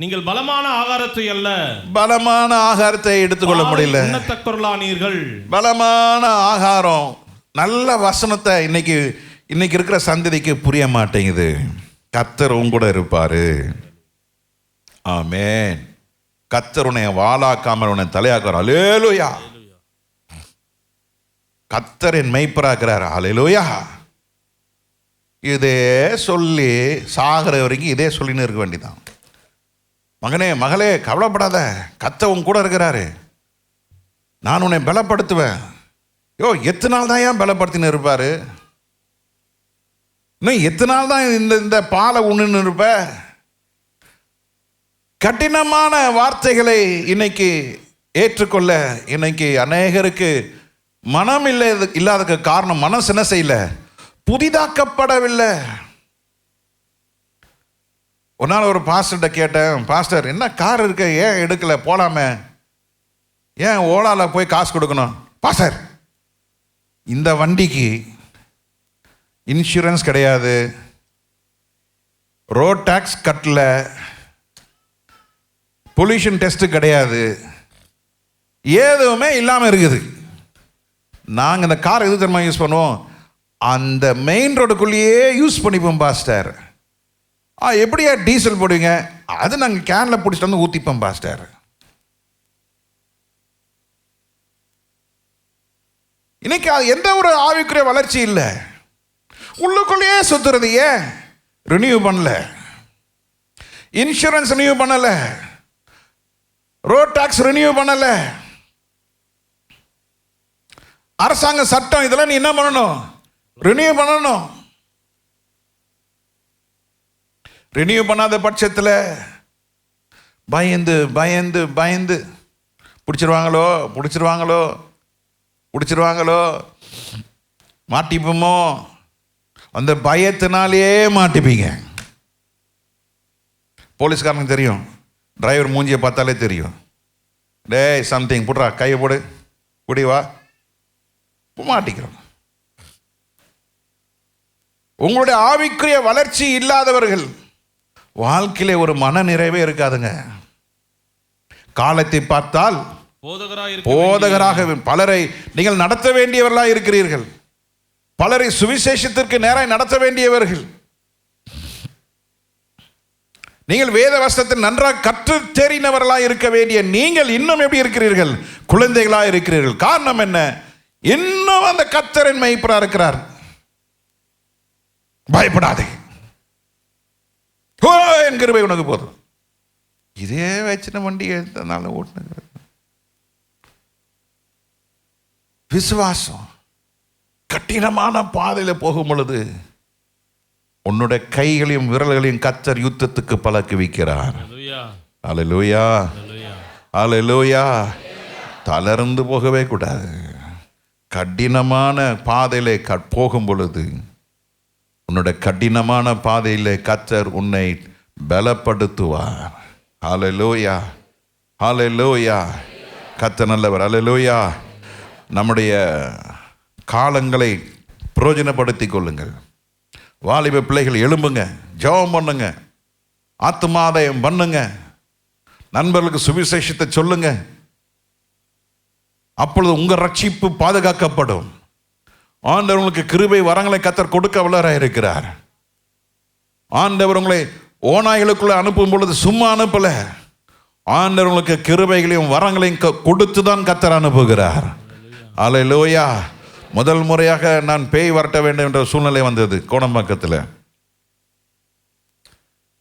நீங்கள் பலமான ஆகாரத்தை அல்ல, பலமான ஆகாரத்தை எடுத்துக்கொள்ள முடியல. உண்ணத்தக்கொள்ளானீர்கள். பலமான ஆகாரம், நல்ல வசனத்தை இன்னைக்கு இருக்கிற சந்ததிக்கு புரிய மாட்டேங்குது. கர்த்தர் உங்க கூட இருப்பாரு. ஆமென். கர்த்தர் உன்னை வாளாக்காமல் உன்னை தலையாக்குறார். அல்லேலூயா. கர்த்தர் என் மெய்ப்பராக்கிறார். அல்லேலூயா. இதே சொல்லி சாகிற வரைக்கும் இதே சொல்லின்னு இருக்க வேண்டியதான். மகனே மகளே கவலைப்படாத, கர்த்தர் உன் கூட இருக்கிறாரு, நான் உன்னை பலப்படுத்துவேன். எத்தனை நாள் தான் ஏன் பலப்படுத்தின்னு இருப்பாரு? இன்னும் எத்தனை நாள் தான் இந்த பாலை உண்ணுன்னு இருப்ப? கடினமான வார்த்தைகளை இன்னைக்கு ஏற்றுக்கொள்ள இன்னைக்கு அநேகருக்கு மனம் இல்லாததுக்கு காரணம், மனசு என்ன செய்யல, புதிதாக்கப்படவில்லை. ஒரு நாள் ஒரு பாஸ்டர்கிட்ட கேட்டேன், பாஸ்டர் என்ன கார் இருக்க, ஏன் எடுக்கல, போலாமே, ஏன் ஓலால போய் காசு கொடுக்கணும்? பாஸ்டர் இந்த வண்டிக்கு இன்சூரன்ஸ் கிடையாது, ரோட் டாக்ஸ் கட்டல, பொல்யூஷன் டெஸ்ட் கிடையாது, எதுவுமே இல்லாமல் இருக்குது. நாங்கள் இந்த கார் எது தெரியுமா யூஸ் பண்ணுவோம், அந்த மெயின் ரோடுக்குள்ளேயே யூஸ் பண்ணிப்போம் பாஸ்டர். எப்படியா டீசல் போடுவீங்க? அது நாங்கள் கேனில் பிடிச்சிட்டு வந்து ஊற்றிப்போம் பாஸ்டர். இன்னைக்கு அது எந்த ஒரு ஆவிக்குரிய வளர்ச்சி இல்லை. உள்ளுக்குள்ளேயே சுத்துறது. ஏன் ரினியூ பண்ணல? இன்சூரன்ஸ் ரினியூ பண்ணல, ரோட் டாக்ஸ் ரினியூ பண்ணல, அரசாங்க சட்டம் இதெல்லாம் நீ என்ன பண்ணணும்? ரினியூ பண்ணணும். ரினியூ பண்ணாத பட்சத்தில் பயந்து பயந்து பயந்து பிடிச்சிருவாங்களோ பிடிச்சிருவாங்களோ பிடிச்சிருவாங்களோ மாட்டிப்போமோ, அந்த பயத்தினாலேயே மாட்டிப்பீங்க. போலீஸ்காரனுக்கு தெரியும், டிரைவர் மூஞ்சியை பார்த்தாலே தெரியும். டேய் சம்திங் புட்றா, கையை போடு, குடி வா, மாட்டிக்கிறோம். உங்களுடைய ஆவிக்குரிய வளர்ச்சி இல்லாதவர்கள் வாழ்க்கையிலே ஒரு மன நிறைவே இருக்காதுங்க. காலத்தை பார்த்தால் போதகராக பலரை நீங்கள் நடத்த வேண்டியவர்களாக இருக்கிறீர்கள். பலரை சுவிசேஷத்திற்கு நேராக நடத்த வேண்டியவர்கள். நீங்கள் வேத வசனத்தை நன்றாக கற்று தெரிந்தவர்களாக இருக்க வேண்டிய நீங்கள் இன்னும் எப்படி இருக்கிறீர்கள்? குழந்தைகளாக இருக்கிறீர்கள். காரணம் என்ன? இன்னும் அந்த கர்த்தரின் மெய்ப்பராக இருக்கிறார். பயப்படாதே, என் கிருபை உனக்கு போதும். இதே வச்சின வண்டி எடுத்தனால ஓட்டுனது விசுவாசம். கடினமான பாதையில் போகும் பொழுது உன்னுடைய கைகளையும் விரல்களையும் கர்த்தர் யுத்தத்துக்கு பழக்குவிக்கிறார். அல்லேலூயா, அல்லேலூயா. தளர்ந்து போகவே கூடாது. கடினமான பாதையிலே போகும் பொழுது உன்னுடைய கடினமான பாதையிலே கர்த்தர் உன்னை பலப்படுத்துவார். அல்லேலூயா, அல்லேலூயா. கர்த்தர் நல்லவர். அல்லேலூயா. நம்முடைய காலங்களை பிரயோஜனப்படுத்திக் கொள்ளுங்கள். வாலிப பிள்ளைகள் எழும்புங்க, ஜெபம் பண்ணுங்க, ஆத்துமாதாயம் பண்ணுங்க, நண்பர்களுக்கு சுவிசேஷத்தை சொல்லுங்க. அப்பொழுது உங்கள் ரட்சிப்பு பாதுகாக்கப்படும். ஆண்டவர் உங்களுக்கு கிருபை வரங்களை கர்த்தர் கொடுக்க வல்லவராக இருக்கிறார். ஆண்டவர் உங்களை ஓநாய்களுக்குள்ள அனுப்பும் பொழுது சும்மா அனுப்பல. ஆண்டவர் உங்களுக்கு கிருபைகளையும் வரங்களையும் கொடுத்து தான் கர்த்தர் அனுப்புகிறார். அல்லேலூயா. முதல் முறையாக நான் பேய் வரட்ட வேண்டும் என்ற சூழ்நிலை வந்தது கோடம்பாக்கத்தில்.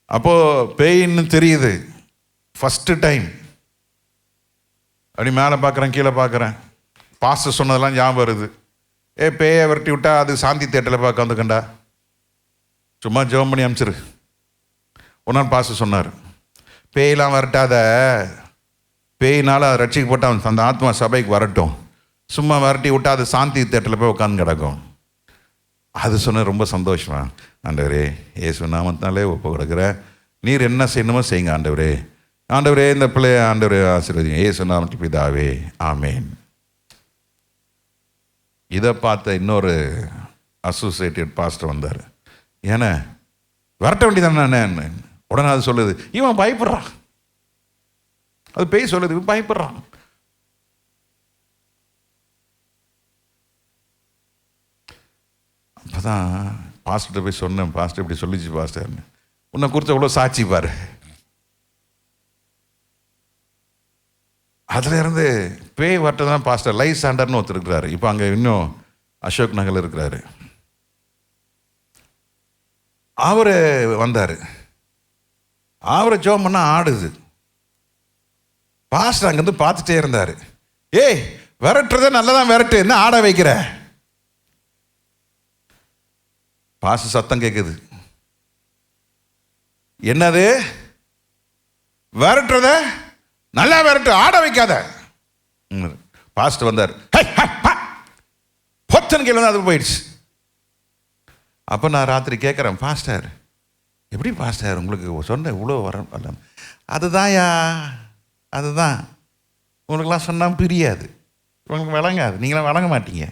அப்போ பேயின்னு தெரியுது. ஃபஸ்ட்டு டைம் அப்படி மேலே பார்க்குறேன், கீழே பார்க்குறேன். பாஸ்டர் சொன்னதெல்லாம் ஞாபகம் வருது. பேயை விரட்டி விட்டா அது சாந்தி தேட்டரில் பார்க்க வந்துக்கண்டா, சும்மா ஜெபம் பண்ணி அனுப்பிச்சிரு. ஒரு நாள் பாஸ்டர் சொன்னார், பேயெல்லாம் வரட்டாத, பேயினால் அதை ரட்சிக்கப்பட்டு அவன் அந்த ஆத்மா சபைக்கு வரட்டும், சும்மா விரட்டி விட்டா அது சாந்தி தேட்டரில் போய் உட்காந்து கிடக்கும். அது சொன்ன ரொம்ப சந்தோஷமா. ஆண்டவரே இயேசு நாமத்தினாலே ஒப்பு கொடுக்குறேன், நீர் என்ன செய்யணுமோ செய்யுங்க ஆண்டவரே. ஆண்டவரே இந்த பிள்ளைய ஆண்டவரே ஆசீர்வதிங்க, இயேசு நாமத்தில் பிதாவே, ஆமேன். இதை பார்த்த இன்னொரு அசோசியேட்டட் பாஸ்டர் வந்தார். ஏன்னா விரட்ட வேண்டியதானே. உடனே அது சொல்லுது, இவன் பயப்படுறான், அது பேய் சொல்லுது, இவன் பயப்படுறான். அப்போதான் பாஸ்டர் போய் சொன்னேன், பாஸ்டர் இப்படி சொல்லிச்சு பாஸ்டர்னு. உன்னை குறித்த எவ்வளோ சாட்சி பாரு. அதுல இருந்து பேய் வரட்டுதான் பாஸ்டர் லை சாண்டர்னு ஒருத்தர் இருக்கிறாரு. இப்போ அங்கே இன்னும் அசோக் நகரில் இருக்கிறாரு. அவரு வந்தார். அவரை ஜோம் பண்ணா ஆடுது. பாஸ்டர் அங்கேருந்து பார்த்துட்டே இருந்தார். ஏய், விரட்டுறதே நல்லதான் விரட்டு, என்ன ஆட வைக்கிற? பாஸ்டர் சத்தம் கேட்குது. என்னது? விரட்டுறத நல்லா விரட்டு, ஆட வைக்காத. பாஸ்டர் வந்தார். பொத்தன் கீழே வந்து அது போயிடுச்சு. அப்போ நான் ராத்திரி கேட்குறேன், பாஸ்டர் எப்படி பாஸ்டர் உங்களுக்கு சொன்ன இவ்வளோ வர? அதுதான்யா, அதுதான் உங்களுக்கெல்லாம் சொன்னால் பிரியாது, உங்களுக்கு விளங்காது, நீங்களாம் வழங்க மாட்டீங்க.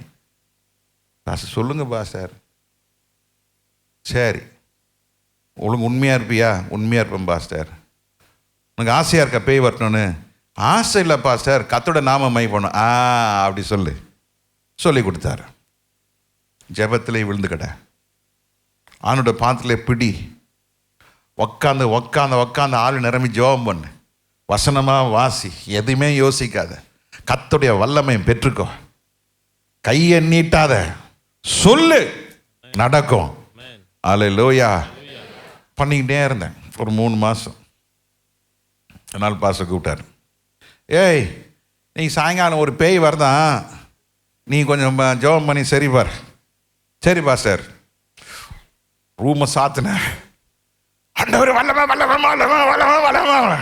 பாஸ்டர் சொல்லுங்க பாஸ்டர். சரி, உங்களுக்கு உண்மையாக இருப்பியா? உண்மையாக இருப்பேன் பாஸ்டர். உனக்கு ஆசையாக இருக்கா பேய் வரணும்னு? ஆசை இல்லை பாஸ்டர், கத்தோட நாம மை பண்ணும். அப்படி சொல்லி கொடுத்தாரு. ஜெபத்திலே விழுந்து கடை, ஆணோட பாத்திலே பிடி, உக்காந்து ஆள் நிரம்பி ஜெபம் பண்ணு, வசனமாக வாசி, எதுவுமே யோசிக்காத, கத்தோடைய வல்லமை பெற்றுக்கோ, கையை நீட்டாத, சொல்லு, நடக்கும். அல்லேலூயா. பண்ணிக்கிட்டே இருந்தேன் ஒரு 3 மாதம். அதனால் பாஸ்டர் கூப்பிட்டார். ஏய், நீ சாயங்காலம் ஒரு பேய் வரதான், நீ கொஞ்சம் ஜெபம் பண்ணி சரி பார். சரி பாஸ்டர். ரூமை சாத்தின. ஆண்டவர் வல்லமா வல்லமா வல்லமா வல்லமா வல்லமா.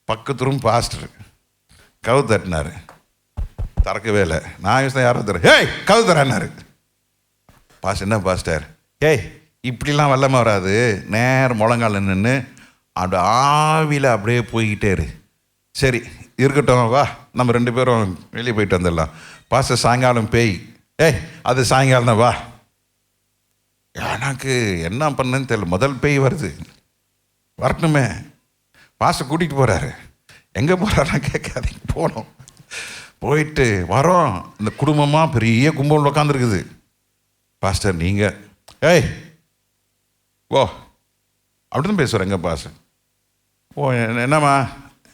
பக்கத்து ரூம் பாஸ்டர் கவு தட்டினாரு. திறக்கவே இல்லை. நான் யோசனை யாரும் தர. ஏய், கவு தரேன்னாரு. பாஸ்டர், என்ன பாஸ்டர்? ஏய், இப்படிலாம் வல்லமா வராது, நேரம் முழங்கால நின்று அப்படி ஆவியில் அப்படியே போய்கிட்டே இரு. சரி இருக்கட்டும், வா நம்ம 2 பேரும் வெளியே போயிட்டு வந்துடலாம். பாஸ்டர் சாயங்காலம் பேய். ஏய், அது சாயங்காலம் தான், வா. எனக்கு என்ன பண்ணேன்னு தெரியல. முதல் பேய் வருது, வரட்டுமே. பாஸ்டர் கூட்டிகிட்டு போகிறாரு. எங்கே போகிறாருன்னா கேட்காதீங்க. போனோம். போயிட்டு வரோம். இந்த குடும்பமாக பெரிய கும்பல் உட்காந்துருக்குது. பாஸ்டர் நீங்கள், ஏய் ஓ அப்படி தான் பேசுவார் எங்கள் பாஸ்டர். ஓ என்னம்மா?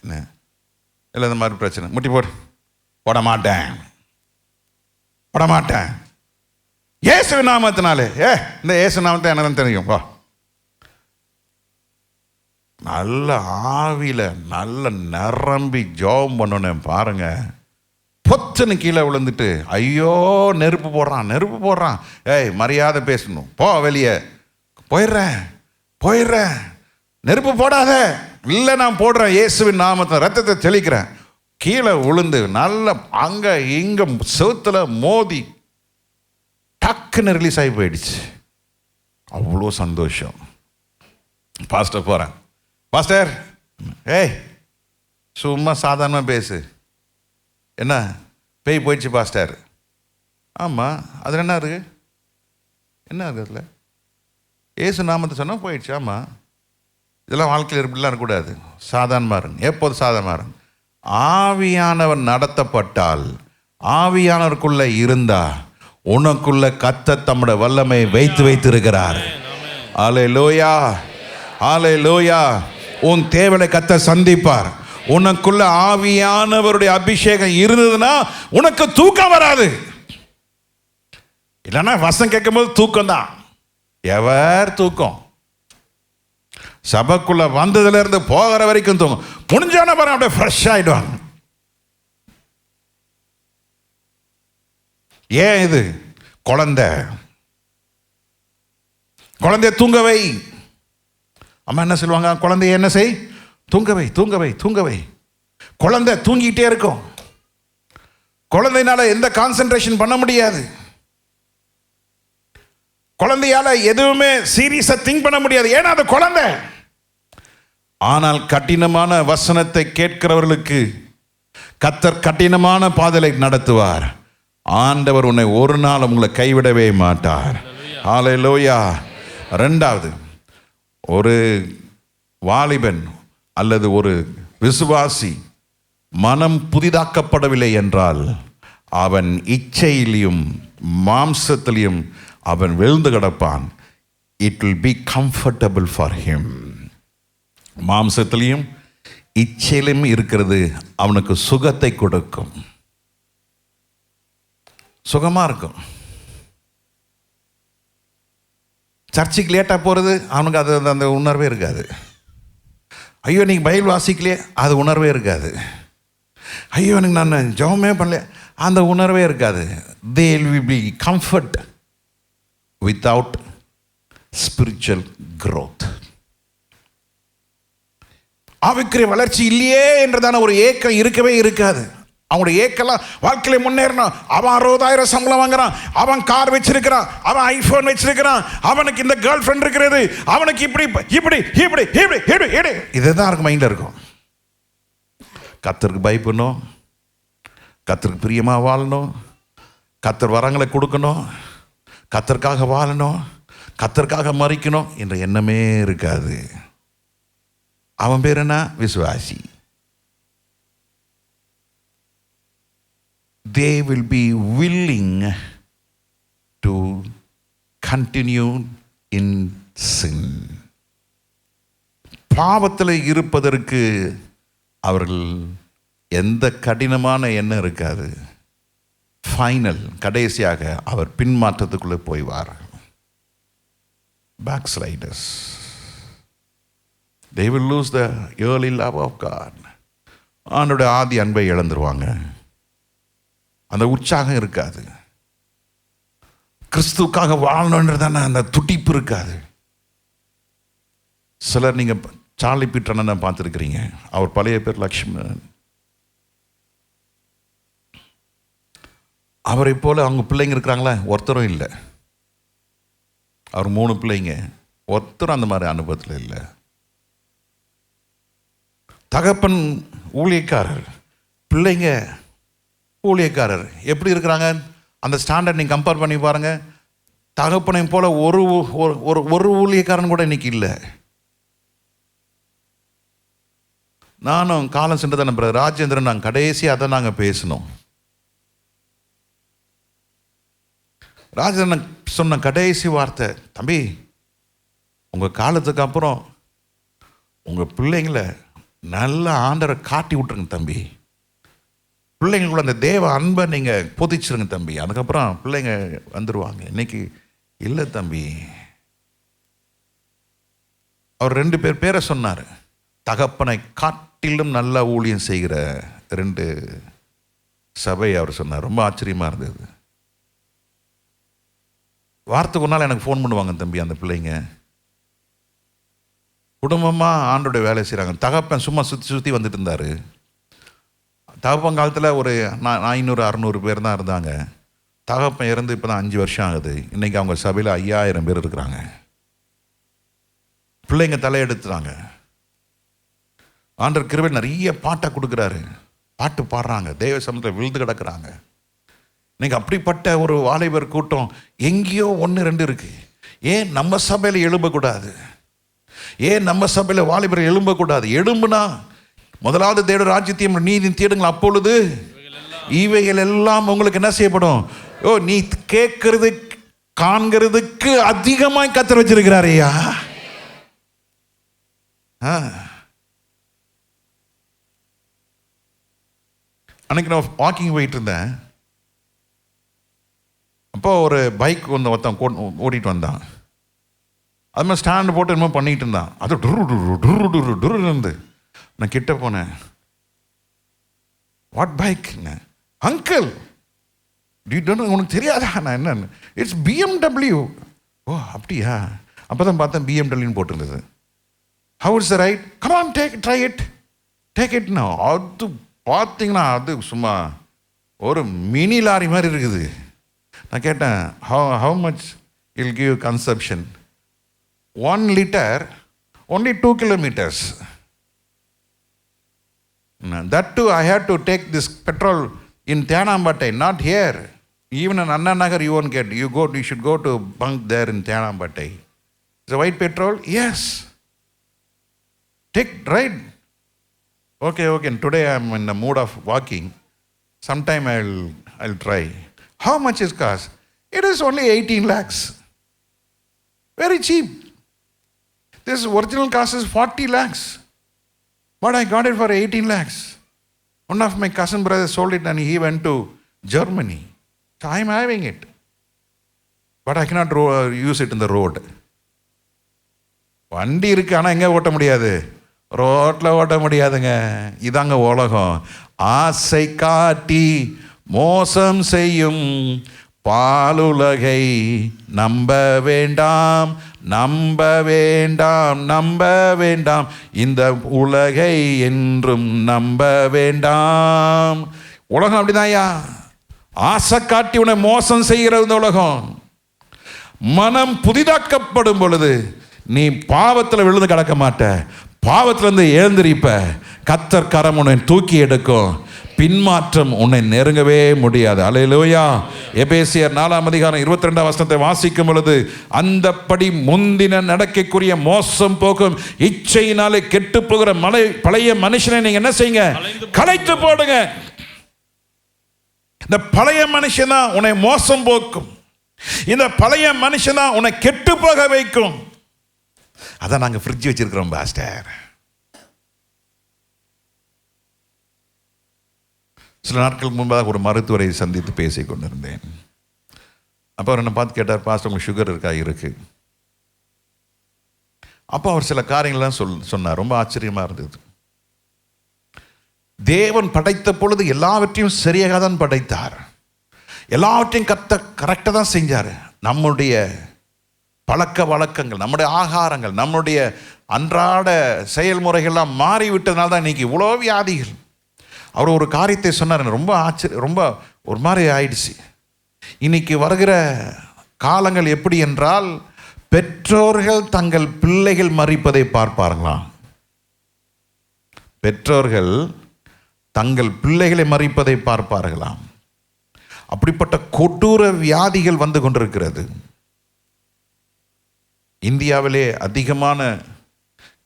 என்ன இல்லை, இந்த மாதிரி பிரச்சனை. முட்டி போட மாட்டேன். இயேசு நாமத்தினாலே. இந்த இயேசு நாமத்தை எனக்கு தான் தெரியும். வா. நல்ல ஆவியில் நல்ல நிரம்பி ஜெபம் பண்ணணும் பாருங்க. பொத்துன்னு கீழே விழுந்துட்டு, ஐயோ நெருப்பு போடுறான். ஏய், மரியாதை பேசணும், போ வெளியே. போயிடுறேன். நெருப்பு போடாத. இல்லை, நான் போடுறேன், இயேசுவின் நாமத்தை ரத்தத்தை தெளிக்கிறேன். கீழே விழுந்து நல்ல அங்கே இங்கே செவுத்துல மோதி டக்குன்னு ரிலீஸ் ஆகி போயிடுச்சு. அவ்வளோ சந்தோஷம். பாஸ்டர் போகிறேன். பாஸ்டர், ஏய் சும்மா சாதாரணமாக பேசு. என்ன பேய் போயிடுச்சு பாஸ்டர்? ஆமாம், அதில் என்ன இருக்கு? அதில் ஏசு நாமத்தை சொன்னால் போயிடுச்சு. ஆமாம், இதெல்லாம் வாழ்க்கையில் இப்படிலாம் இருக்கக்கூடாது. சாதாரணமாக இருங்க, எப்போது சாதாரணமாக இருங்க. ஆவியானவர் நடத்தப்பட்டால், ஆவியானவருக்குள்ளே இருந்தா உனக்குள்ள கர்த்தர் தம்முடைய வல்லமை வைத்திருக்கிறார். அல்லேலூயா, அல்லேலூயா. உன் தேவனை கர்த்தர் சந்திப்பார். உனக்குள்ள ஆவியானவருடைய அபிஷேகம் இருந்ததுன்னா உனக்கு தூக்கம் வராது. இல்லைன்னா வசனம் கேட்கும் போது தூக்கம் தான். எவர் தூக்கம்? சபைக்குள்ள வந்ததுல இருந்து போகிற வரைக்கும் தூங்கும். முடிஞ்சான பாருங்க, அப்படியே ஃப்ரெஷ் ஆயிடுவாங்க. ஏன்? இது குழந்தைய தூங்க வை. அம்மா என்ன சொல்லுவாங்க? குழந்தைய என்ன செய்? தூங்க வை. குழந்தை தூங்கிட்டே இருக்கும். குழந்தைனால எந்த கான்சென்ட்ரேஷன் பண்ண முடியாது. குழந்தையால எதுவுமே சீரியஸா திங்க் பண்ண முடியாது. ஏன்னா அது குழந்தை. ஆனால் கடினமான வசனத்தை கேட்கிறவர்களுக்கு கர்த்தர் கடினமான பாதையை நடத்துவார். ஆண்டவர் உன்னை ஒரு நாள் உங்களை கைவிடவே மாட்டார். ஹல்லேலூயா. 2வது, ஒரு வாலிபன் அல்லது ஒரு விசுவாசி மனம் புதிதாக்கப்படவில்லை என்றால் அவன் இச்சையிலையும் மாம்சத்திலையும் அவன் விழுந்து கிடப்பான். It will be comfortable for him. மாம்சத்திலையும் இச்சையிலும் இருக்கிறது அவனுக்கு சுகத்தை கொடுக்கும். சுகமா இருக்கும். சர்ச்சுக்கு லேட்டாக போகிறது அவனுக்கு அது அந்த உணர்வே இருக்காது. ஐயோ நீங்கள் பைபிள் வாசிக்கலையே, அது உணர்வே இருக்காது. ஐயோ எனக்கு நான் ஜெபமே பண்ணல, அந்த உணர்வே இருக்காது. they will be comfort without spiritual growth. ஆவிக்குரிய வளர்ச்சி இல்லையே என்றதான ஒரு ஏக்கம் இருக்கவே இருக்காது. அவங்களுடைய ஏக்கெல்லாம் வாழ்க்கையில முன்னேறணும். அவன் 60,000 சம்பளம் வாங்குறான், அவன் கார் வச்சிருக்கிறான், அவன் ஐபோன் வச்சிருக்கிறான், அவனுக்கு இந்த கேர்ள் ஃப்ரெண்ட் இருக்கிறது, அவனுக்கு இப்படி இப்படி இப்படி இப்படி இப்படி இதுதான் இருக்கு, மைண்ட்ல இருக்கும். கர்த்தருக்கு பயப்படணும், கர்த்தருக்கு பிரியமா வாழணும், கர்த்தர் வரங்களை கொடுக்கணும், கர்த்தருக்காக வாழணும், கர்த்தருக்காக மறிக்கணும் என்ற எண்ணமே இருக்காது. அவன் பேர் என்ன? விசுவாசி. They will be willing to continue in sin. பாவத்தில் இருப்பதற்கு அவர்கள் எந்த கடினமான எண்ணம் இருக்காது. ஃபைனல், கடைசியாக அவர் பின்மாற்றத்துக்குள்ளே போய்வார். backsliders. They will lose the early love of God. ஆண்டோடைய ஆதி அன்பை இழந்துருவாங்க. அந்த உற்சாகம் இருக்காது. கிறிஸ்துவுக்காக வாழணுன்றதான அந்த துடிப்பு இருக்காது. சிலர் நீங்கள் சார்லி பீட்டர் பார்த்துருக்கிறீங்க. அவர் பழைய பேர் லக்ஷ்மணன். அவரை போல அவங்க பிள்ளைங்க இருக்கிறாங்களா? ஒருத்தரும் இல்லை. அவர் 3 பிள்ளைங்க, ஒருத்தரும் அந்த மாதிரி அனுபவத்தில் இல்லை. தகப்பன் ஊழியக்காரர், பிள்ளைங்க ஊழியக்காரர். எப்படி இருக்கிறாங்க? அந்த ஸ்டாண்டர்ட் நீங்கள் கம்பேர் பண்ணி பாருங்க. தகப்பனையும் போல ஒரு ஊழியக்காரன் கூட இன்னைக்கு இல்லை. நானும் காலம் சென்று தானே ராஜேந்திரன் நாங்கள் கடைசி அதை நாங்கள் பேசணும். ராஜேந்திரன் சொன்ன கடைசி வார்த்தை, தம்பி உங்கள் காலத்துக்கு அப்புறம் உங்கள் பிள்ளைங்களை நல்லா ஆண்டரை காட்டி விட்டுருங்க தம்பி. பிள்ளைங்களுக்குள்ள அந்த தேவ அன்பை நீங்கள் பொதிச்சிருங்க தம்பி. அதுக்கப்புறம் பிள்ளைங்க வந்துடுவாங்க. இன்னைக்கு இல்லை தம்பி. அவர் 2 பேரை சொன்னார். தகப்பனை காட்டிலும் நல்லா ஊழியம் செய்கிற 2 சபை அவர் சொன்னார். ரொம்ப ஆச்சரியமாக இருந்தது. வாரத்துக்கு ஒரு நாள் எனக்கு ஃபோன் பண்ணுவாங்க தம்பி. அந்த பிள்ளைங்க குடும்பமாக ஆண்டோடைய வேலை செய்கிறாங்க. தகப்பன் சும்மா சுற்றி வந்துட்டு இருந்தார். தகப்பன் காலத்தில் ஒரு 500-600 பேர் தான் இருந்தாங்க. தகப்பன் இறந்து இப்போ தான் 5 வருஷம் ஆகுது. இன்றைக்கி அவங்க சபையில் 5000 பேர் இருக்கிறாங்க. பிள்ளைங்க தலையெடுத்துறாங்க. ஆண்டவர் கிருபை நிறைய பாட்டை கொடுக்குறாரு. பாட்டு பாடுறாங்க, தேவ சமூகத்தில் விழுந்து கிடக்கிறாங்க. இன்னைக்கு அப்படிப்பட்ட ஒரு வாலிபர் கூட்டம் எங்கேயோ 1-2 இருக்கு. ஏன் நம்ம சபையில் எழும்பக்கூடாது? ஏன் நம்ம சபையில் வாலிபர் எழும்பக்கூடாது? எழும்புனா முதலாவது தேவ ராஜ்யத்தையும் நீதி தேடுங்கள், அப்பொழுது இவைகள் எல்லாம் உங்களுக்கு என்ன செய்யப்படும்? நீ கேட்கறது காண்கிறதுக்கு அதிகமாய் கர்த்தர் வச்சிருக்கிறார் ஐயா. அன்னைக்கு நான் வாக்கிங் போயிட்டு இருந்தேன். அப்போ ஒரு பைக் ஒருத்தன் ஓட்டிட்டு வந்தான். அது மாதிரி ஸ்டாண்டு போட்டு என்னமோ பண்ணிட்டு இருந்தான். அது டுரு இருந்து நான் கிட்ட போனேன். What bike? அங்கிள் உனக்கு தெரியாதா? நான் என்னன்னு? It's BMW. ஓ அப்படியா? அப்போ தான் பார்த்தேன் BMWன்னு போட்டிருந்தது. How is the ride? Come on, try it, take இட்னா. அது பார்த்தீங்கன்னா அது சும்மா ஒரு மினி லாரி மாதிரி இருக்குது. நான் கேட்டேன், how much will give consumption? 1 liter only 2 kilometers. That too I had to take this petrol in Tyanambattai, not here. Even in Anna Nagar you won't get. You should go to bunk there in Tyanambattai. It's a white petrol? Yes. Take ride. Okay. And today I'm in the mood of walking. Sometime I'll try. How much is cost? It is only 18 lakhs. Very cheap. This original cost is 40 lakhs. But I got it for 18 lakhs. One of my cousin brothers sold it and he went to Germany. So I am having it. But I cannot use it in the road. வண்டி இருக்கு, ஆனால் எங்கே ஓட்ட முடியாது? ரோட்டில் ஓட்ட முடியாதுங்க. இதாங்க உலகம். ஆசை காட்டி மோசம் செய்யும் பாலுலகை நம்ப வேண்டாம், நம்ப வேண்டாம், நம்ப வேண்டாம். இந்த உலகை என்றும் நம்ப வேண்டாம். உலகம் அப்படிதான்யா. ஆசை காட்டி உன்னை மோசம் செய்கிற இந்த உலகம். மனம் புதிதாக்கப்படும் பொழுது நீ பாவத்தில் விழுந்து கிடக்க மாட்ட, பாவத்திலிருந்து எழுந்திருப்ப. கர்த்தர் கரம் உன்னை தூக்கி எடுக்கும், பின்மாற்றம் உன்னை நெருங்கவே முடியாது. அல்லேலூயா. எபேசியர் 4:22 வாசிக்கும் பொழுது, அந்தப்படி முந்தின நடக்கைக்குரிய மோசம் போகும் இச்சையினாலே கெட்டு போகிற பழைய மனுஷனை நீங்க என்ன செய்யுங்க? கலைத்து போடுங்க. இந்த பழைய மனுஷன் தான் உன்னை மோசம் போக்கும். இந்த பழைய மனுஷன் தான் உன்னை கெட்டு போக வைக்கும். அதான் நாங்கள் ஃப்ரிட்ஜ் வச்சிருக்கிறோம் பாஸ்டர். சில நாட்களுக்கு முன்பாக ஒரு மருத்துவரை சந்தித்து பேசிக் கொண்டிருந்தேன். அப்போ அவர் என்னை பார்த்து கேட்டார், பாஸ்டர் உங்களுக்கு சுகர் இருக்கா? இருக்கு. அப்போ அவர் சில காரியங்கள்லாம் சொன்னார். ரொம்ப ஆச்சரியமாக இருந்தது. தேவன் படைத்த பொழுது எல்லாவற்றையும் சரியாக தான் படைத்தார். எல்லாவற்றையும் கரெக்டாக தான் செஞ்சார். நம்முடைய பழக்க வழக்கங்கள், நம்முடைய ஆகாரங்கள், நம்முடைய அன்றாட செயல்முறைகள்லாம் மாறிவிட்டதுனால தான் இன்னைக்கு இவ்வளோ வியாதிகள். அவர் ஒரு காரியத்தை சொன்னார், ரொம்ப ரொம்ப ஒரு மாதிரி ஆயிடுச்சு. இன்னைக்கு வருகிற காலங்கள் எப்படி என்றால், பெற்றோர்கள் தங்கள் பிள்ளைகள் மறிப்பதை பார்ப்பார்களாம். பெற்றோர்கள் தங்கள் பிள்ளைகளை மறிப்பதை பார்ப்பார்களாம். அப்படிப்பட்ட கொடூர வியாதிகள் வந்து கொண்டிருக்கிறது. இந்தியாவிலே அதிகமான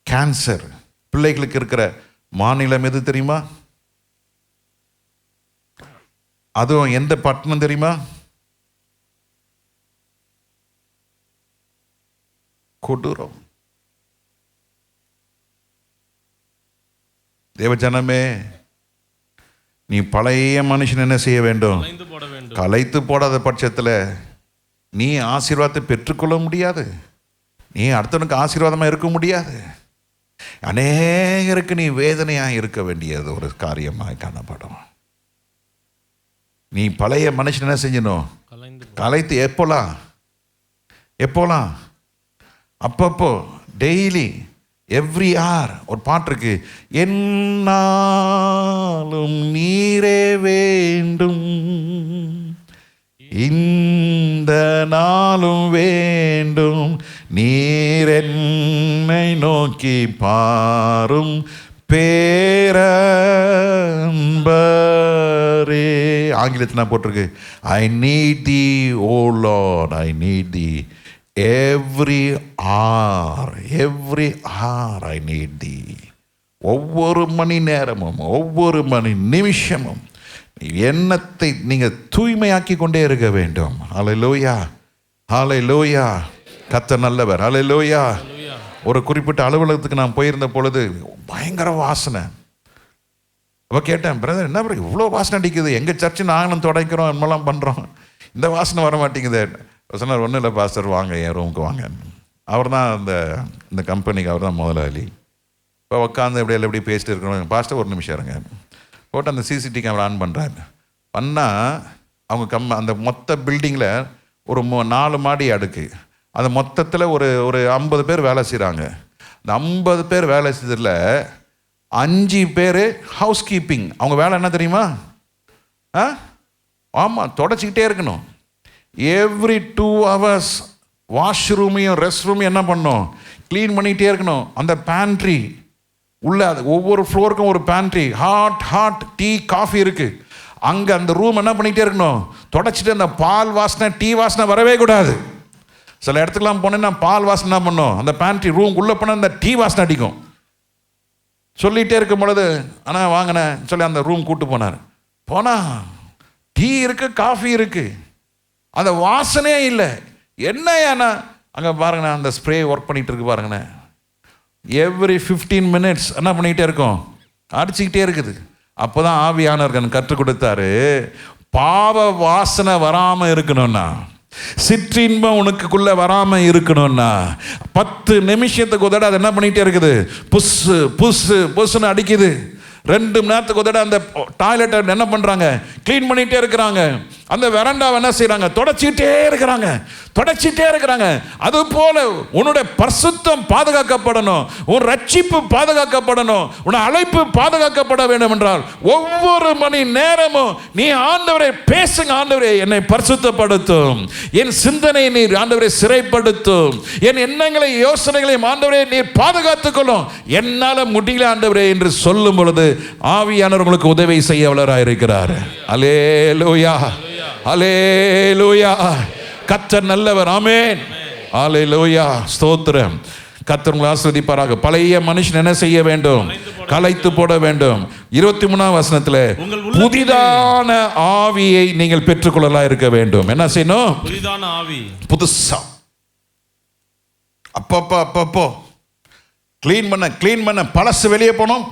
கேன்சர் பிள்ளைகளுக்கு இருக்கிற மாநிலம் எது தெரியுமா? அதுவும் எந்த பட்டணம் தெரியுமா? கொடூரம். தேவஜனமே, நீ பழைய மனுஷன் என்ன செய்ய வேண்டும்? கலைத்து போடாத பட்சத்தில் நீ ஆசீர்வாதத்தை பெற்றுக்கொள்ள முடியாது. நீ அடுத்தவனுக்கு ஆசீர்வாதமாக இருக்க முடியாது. அநேகருக்கு நீ வேதனையாக இருக்க வேண்டியது ஒரு காரியமாக காணப்படும். நீ பழைய மனுஷன் என்ன செஞ்சணும்? கலைத்து. எப்போலாம் அப்பப்போ டெய்லி எவ்ரி ஆர். ஒரு பாட்டு இருக்கு, என்னாலும் நீரே வேண்டும், இந்த நாளும் வேண்டும், நீர் என்னை நோக்கி பாரும் பேரன்பரே. ஆங்கிலத்தில் நான் போட்டிருக்கு, I need thee O lord, I need thee every hour I need thee. ஒவ்வொரு மணி நேரமும், ஒவ்வொரு மணி நிமிஷமும் எண்ணத்தை நீங்கள் தூய்மையாக்கி கொண்டே இருக்க வேண்டும். ஹல்லேலூயா, ஹல்லேலூயா. கர்த்தர் நல்லவர். ஹல்லேலூயா. ஒரு குறிப்பிட்ட அலுவலகத்துக்கு நான் போயிருந்த பொழுது பயங்கர வாசனை. அப்போ கேட்டேன், பிரதர் என்ன பிரதர் இவ்வளோ வாசனை அடிக்குது? எங்கள் சர்ச்சு நாங்களும் தொடக்கிறோம், என்னெல்லாம் பண்ணுறோம், இந்த வாசனை வர மாட்டேங்குது. சொன்னார், ஒன்றும் இல்லை பாஸ்டர், வாங்க என் ரூமுக்கு வாங்க. அவர் தான் இந்த கம்பெனிக்கு அவர் தான் முதலாளி. இப்போ உட்காந்து எப்படி பேசிட்டு இருக்கணும். பாஸ்டர் ஒரு நிமிஷம் இருங்க. போட்டு அந்த சிசிடிவி கேமரா ஆன் பண்ணுறாரு. பண்ணால் அவங்க அந்த மொத்த பில்டிங்கில் ஒரு 4 மாடி அடுக்கு. அந்த மொத்தத்தில் ஒரு 50 பேர் வேலை செய்கிறாங்க. அந்த 50 பேர் வேலை செய்ததில் 5 பேர் ஹவுஸ் கீப்பிங். அவங்க வேலை என்ன தெரியுமா? ஆமாம், தொடச்சிக்கிட்டே இருக்கணும். எவ்ரி 2 hours வாஷ்ரூமையும் ரெஸ்ட் ரூமையும் என்ன பண்ணணும்? க்ளீன் பண்ணிகிட்டே இருக்கணும். அந்த பேண்ட்ரி உள்ள ஒவ்வொரு ஃப்ளோருக்கும் ஒரு பேண்ட்ரி, ஹாட் டீ காஃபி இருக்குது. அங்கே அந்த ரூம் என்ன பண்ணிகிட்டே இருக்கணும்? தொடச்சிட்டு அந்த பால் வாசனை டீ வாசனை வரவே கூடாது. சில இடத்துக்குலாம் போனேன்னா பால் வாசனை என்ன பண்ணணும்? அந்த பேண்ட்ரி ரூம் உள்ளே போனால் அந்த டீ வாசனை அடிக்கும். சொல்லிகிட்டே இருக்கும் பொழுது, ஆனால் வாங்கினேன் சொல்லி அந்த ரூம் கூப்பிட்டு போனால் டீ இருக்குது, காஃபி இருக்குது, அந்த வாசனையே இல்லை. என்ன ஏன்னா அங்கே பாருங்கண்ணே, அந்த ஸ்ப்ரே ஒர்க் பண்ணிகிட்டு இருக்கு பாருங்கண்ணே. எவ்ரி 15 minutes என்ன பண்ணிக்கிட்டே இருக்கும்? அடிச்சுக்கிட்டே இருக்குது. அப்போ தான் ஆவியானவர் கற்றுக் கொடுத்தாரு, பாவ வாசனை வராமல் இருக்கணும்னா, சிற்றின்பம் உனக்குள்ள வராம இருக்கணும்னா 10 நிமிஷத்துக்கு உதட அது என்ன பண்ணிட்டே இருக்குது? புஸ்ஸு புஸ்ஸு புஸ்ஸுன்னு அடிக்குது. 2 மணி நேரத்துக்கு உதட அந்த டாய்லெட்டை என்ன பண்றாங்க? கிளீன் பண்ணிட்டே இருக்கிறாங்க. அந்த வெரண்டாவை என்ன செய்யறாங்க? தொடச்சிட்டே இருக்கிறாங்க. அது போல உன்னுடைய பரிசுத்தம் பாதுகாக்கப்படணும், உன் ரட்சிப்பு பாதுகாக்கப்படணும், உன் அழைப்பு பாதுகாக்கப்பட வேண்டும் என்றால் ஒவ்வொரு மணி நேரமும் நீ ஆண்டவரை பேசுங்க. ஆண்டவரே என்னை பரிசுத்தப்படுத்தும், என் சிந்தனை நீர் ஆண்டவரை சிறைப்படுத்தும், என் எண்ணங்களை யோசனைகளையும் ஆண்டவரே நீர் பாதுகாத்துக் கொள்ளும். என்னால முடியல ஆண்டவரே என்று சொல்லும் பொழுது ஆவியானவர் உங்களுக்கு உதவி செய்ய வல்லவராய் இருக்கிறார். அல்லேலூயா, அல்லேலூயா. கர்த்தர் நல்லவர். ஆமென். அல்லேலூயா, ஸ்தோத்திரம். கர்த்தர் உங்களை ஆசீர்வதிப்பாராக. பழைய மனுஷன் என்ன செய்ய வேண்டும்? கலைத்து போட வேண்டும். 23ஆம் வசனத்தில் புதிதான ஆவியை நீங்கள் பெற்றுக்கொள்ளலாம் இருக்க வேண்டும். என்ன செய்யணும்? புதிதான ஆவி. புதுசா அப்பப்போ கிளீன் பண்ண பழசு வெளியே போனோம்,